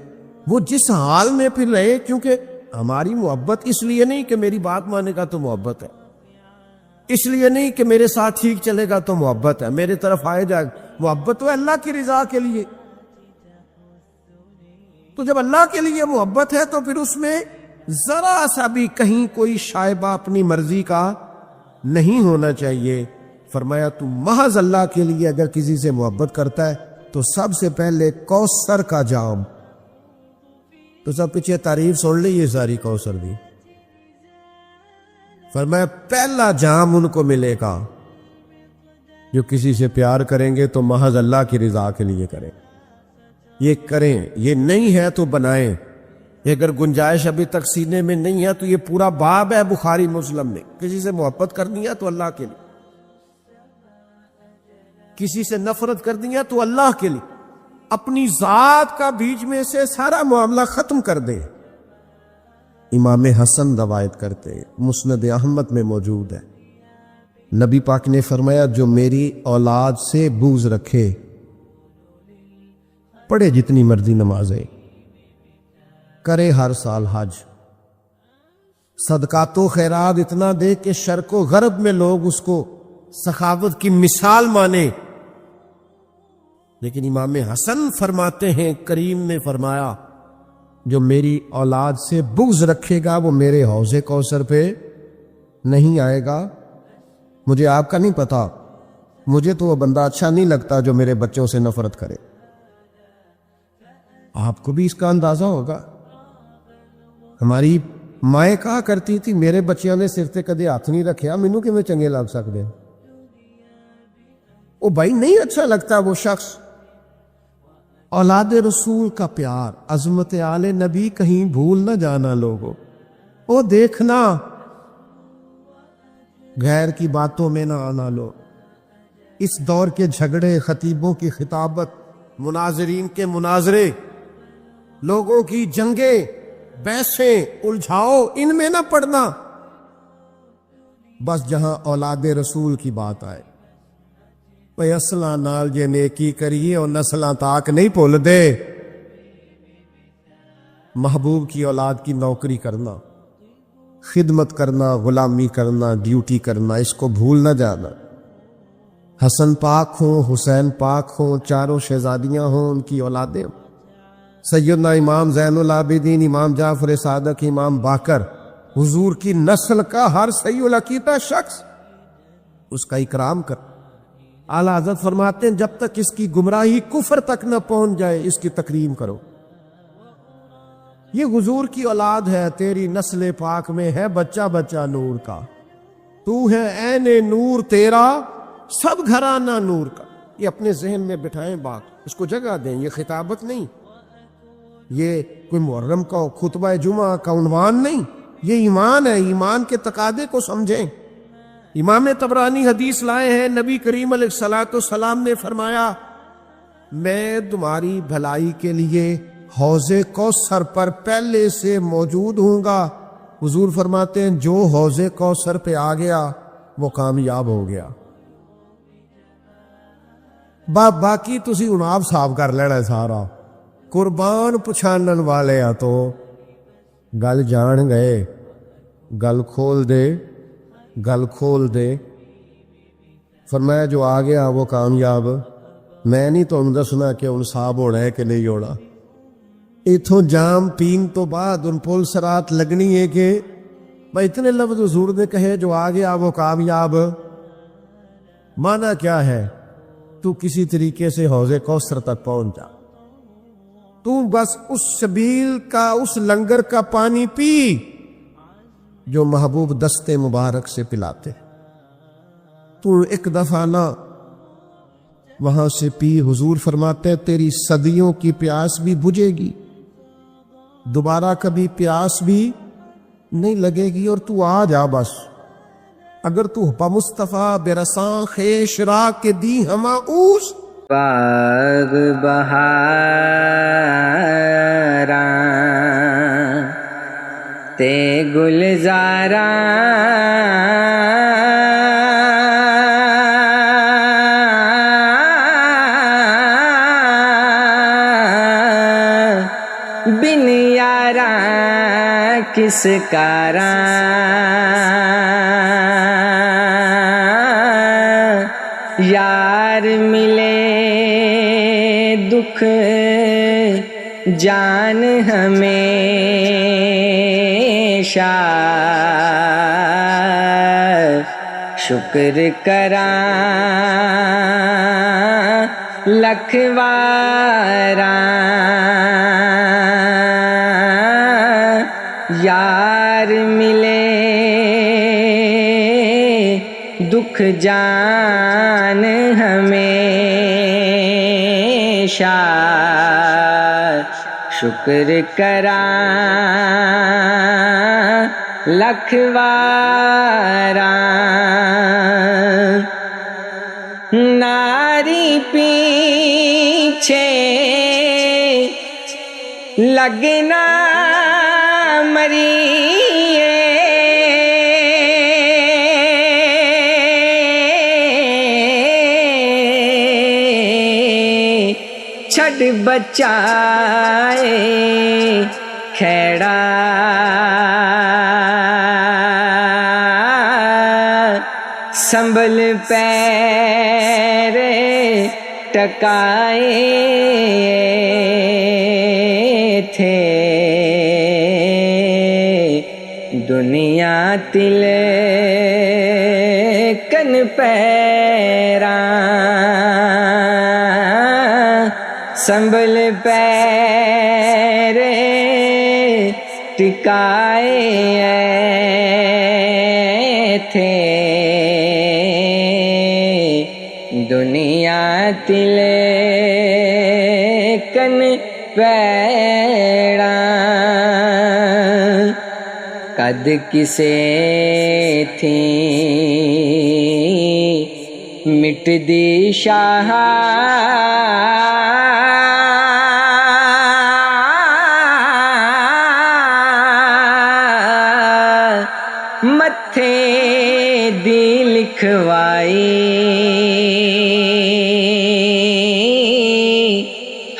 وہ جس حال میں پھر رہے، کیونکہ ہماری محبت اس لیے نہیں کہ میری بات مانے گا تو محبت ہے، اس لیے نہیں کہ میرے ساتھ ٹھیک چلے گا تو محبت ہے، میرے طرف آئے جائے، محبت تو اللہ کی رضا کے لیے۔ تو جب اللہ کے لیے محبت ہے تو پھر اس میں ذرا سا بھی کہیں کوئی شائبہ اپنی مرضی کا نہیں ہونا چاہیے۔ فرمایا تو محض اللہ کے لیے اگر کسی سے محبت کرتا ہے تو سب سے پہلے کوثر کا جام، تو سب پیچھے تعریف سن لی یہ ساری کوثر دی، فرمایا پہلا جام ان کو ملے گا جو کسی سے پیار کریں گے تو محض اللہ کی رضا کے لیے کریں، یہ کریں، یہ نہیں ہے تو بنائیں، یہ اگر گنجائش ابھی تک سینے میں نہیں ہے تو یہ پورا باب ہے بخاری مسلم میں، کسی سے محبت کرنی ہے تو اللہ کے لیے، کسی سے نفرت کرنی ہے تو اللہ کے لیے، اپنی ذات کا بیچ میں سے سارا معاملہ ختم کر دے۔ امام حسن روایت کرتے، مسند احمد میں موجود ہے، نبی پاک نے فرمایا جو میری اولاد سے بغض رکھے، پڑھے جتنی مرضی نمازیں، کرے ہر سال حج، صدقات و خیرات اتنا دے کہ شرق و غرب میں لوگ اس کو سخاوت کی مثال مانے، لیکن امام حسن فرماتے ہیں کریم نے فرمایا جو میری اولاد سے بغض رکھے گا وہ میرے حوض کوثر پہ نہیں آئے گا۔ مجھے آپ کا نہیں پتا، مجھے تو وہ بندہ اچھا نہیں لگتا جو میرے بچوں سے نفرت کرے، آپ کو بھی اس کا اندازہ ہوگا۔ ہماری مائیں کہا کرتی تھی میرے بچیاں نے سر تے کدے ہاتھ نہیں رکھیا، مینوں کیویں چنگے لگ سکتے، وہ بھائی نہیں اچھا لگتا وہ شخص۔ اولاد رسول کا پیار، عظمت آل نبی کہیں بھول نہ جانا لوگوں، وہ دیکھنا، غیر کی باتوں میں نہ آنا لو۔ اس دور کے جھگڑے، خطیبوں کی خطابت، مناظرین کے مناظرے، لوگوں کی جنگیں، بحثیں، الجھاؤ، ان میں نہ پڑنا، بس جہاں اولاد رسول کی بات آئے بھئی اصلاں نال جے نیکی کریے اور نسلاں تاک نہیں بھول دے۔ محبوب کی اولاد کی نوکری کرنا، خدمت کرنا، غلامی کرنا، ڈیوٹی کرنا، اس کو بھول نہ جانا۔ حسن پاک ہوں، حسین پاک ہوں، چاروں شہزادیاں ہوں، ان کی اولادیں، سیدنا امام زین العابدین، امام جعفر صادق، امام باقر، حضور کی نسل کا ہر صحیح العقیدہ شخص، اس کا اکرام کر۔ اعلیٰ حضرت فرماتے ہیں جب تک اس کی گمراہی کفر تک نہ پہنچ جائے اس کی تکریم کرو۔ یہ حضور کی اولاد ہے، تیری نسل پاک میں ہے بچہ بچہ نور کا، تو ہے عین نور تیرا سب گھرانہ نور کا۔ یہ اپنے ذہن میں بٹھائیں بات۔ اس کو جگہ دیں. یہ خطابت نہیں، یہ کوئی محرم کا خطبہ جمعہ کا عنوان نہیں، یہ ایمان ہے. ایمان کے تقاضے کو سمجھیں. امام طبرانی حدیث لائے ہیں، نبی کریم علیہ الصلوۃ والسلام نے فرمایا میں تمہاری بھلائی کے لیے حوض کوثر پر پہلے سے موجود ہوں گا. حضور فرماتے ہیں جو حوض کوثر پہ آ گیا وہ کامیاب ہو گیا. باقی تسی اناب صاف کر لینا سارا. قربان پچھانن والے آ تو گل جان گئے. گل کھول دے، گل کھول دے. فرمایا جو آ گیا وہ کامیاب. میں نہیں تمہیں دسنا کہ ان صاحب ہونا ہے کہ نہیں ہونا. اتوں جام پین تو بعد ان پل سرات لگنی ہے کہ بھائی اتنے لفظ حضور نے کہے جو آ گیا وہ کامیاب. مانا کیا ہے؟ تو کسی طریقے سے حوض کوثر تک پہنچ جا. تو بس اس شبیل کا، اس لنگر کا پانی پی جو محبوب دستے مبارک سے پلاتے. تو ایک دفعہ نہ وہاں سے پی. حضور فرماتے تیری صدیوں کی پیاس بھی بجھے گی، دوبارہ کبھی پیاس بھی نہیں لگے گی. اور تو آ جا بس. اگر تو پا مصطفیٰ برساں خیش را کے دی ہما اوس. باغ بہاراں تے گلزاراں بن یاراں کس کاراں. یار ملے دکھ جان ہمیشہ شکر کراں لکھ واراں. یار ملے دکھ جان ہمیشہ شکر کراں لکھ واراں. ناری پیچھے لگنا مریے چھڈ بچائے کھیڑا. سنبھل پیر ٹکائے تھے دنیا تل کن پیراں. سنبھل پیر ٹکائے تھے دنیا تل کن پیڑاں. قد کسے تھی مٹ دی شاہ متھے دی لکھوائی.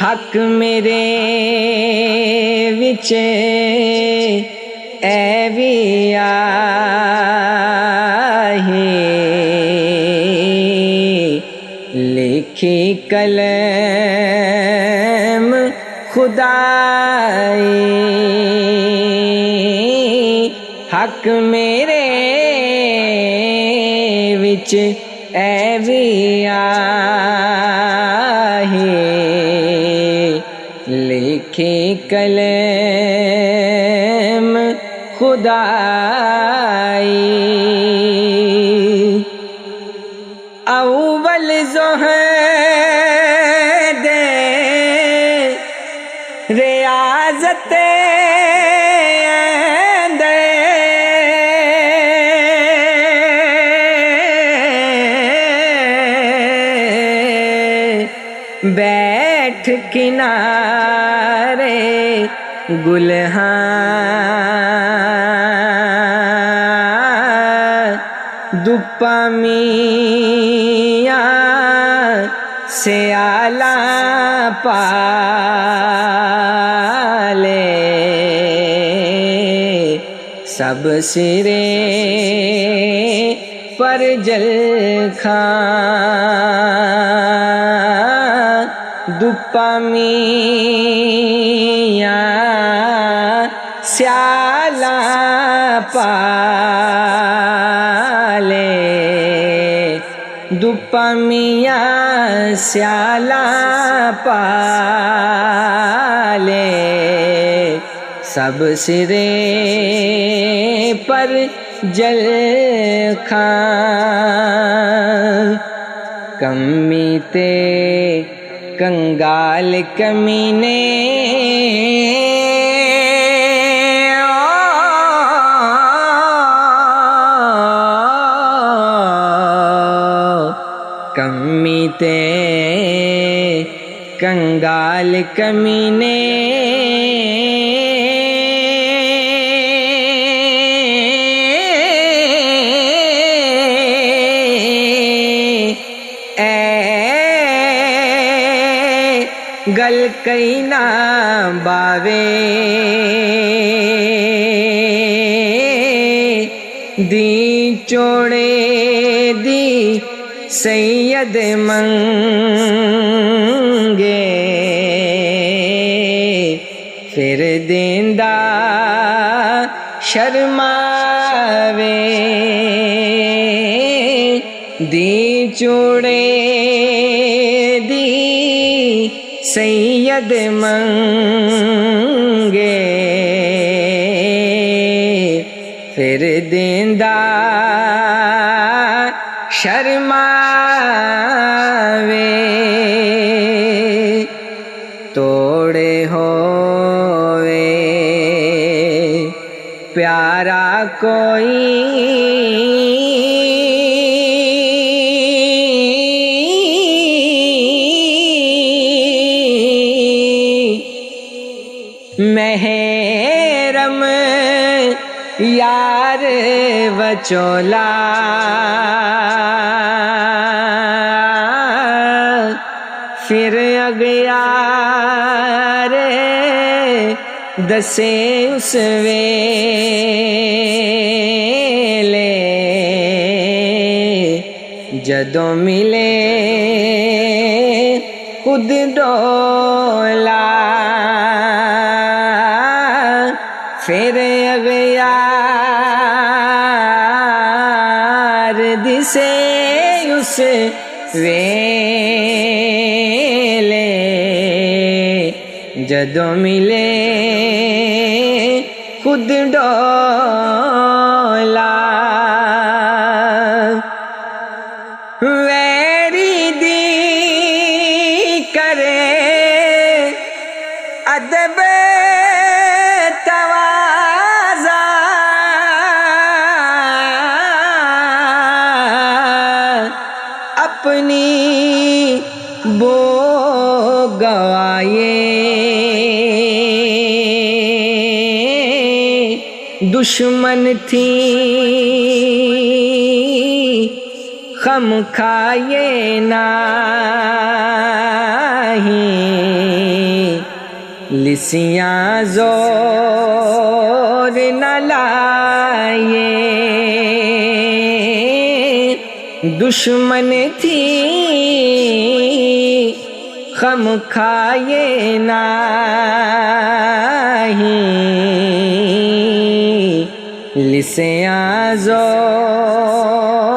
حق میرے وچ اے وی آہی لکھی قلم خدائی. حق میرے وچ اے وی آہی لکھی قلم خدائی. اول زہد بیٹھ کنارے گلہاں دپا میاں سیالہ پالے سب سرے پر جل کھان دپا میاں سیالہ پالے دپا میاں سیالہ پالے سب سرے پر جل کھان کمی تے کنگال کمینے کمی تے کنگال کمینے گل کئی نہ باوے دی چوڑے دی سید منگے پھر دیندا شرماوے دی چوڑے دی سید منگے پھر دیندا شرماوے توڑے ہوئے پیارا کوئی محرم یار وچولا پھر اغیار دسے اس ویلے جدوں ملے خود ڈولا پھر اغیار دسے اس ویلے جدوں ملے خود ڈولا ویری دی کرے ادب اپنی بو گوائے دشمن تھی خم کھائے نہیں لسیاں زور نہ لائے دشمن تھی خم کھائے نہیں لسیاں زور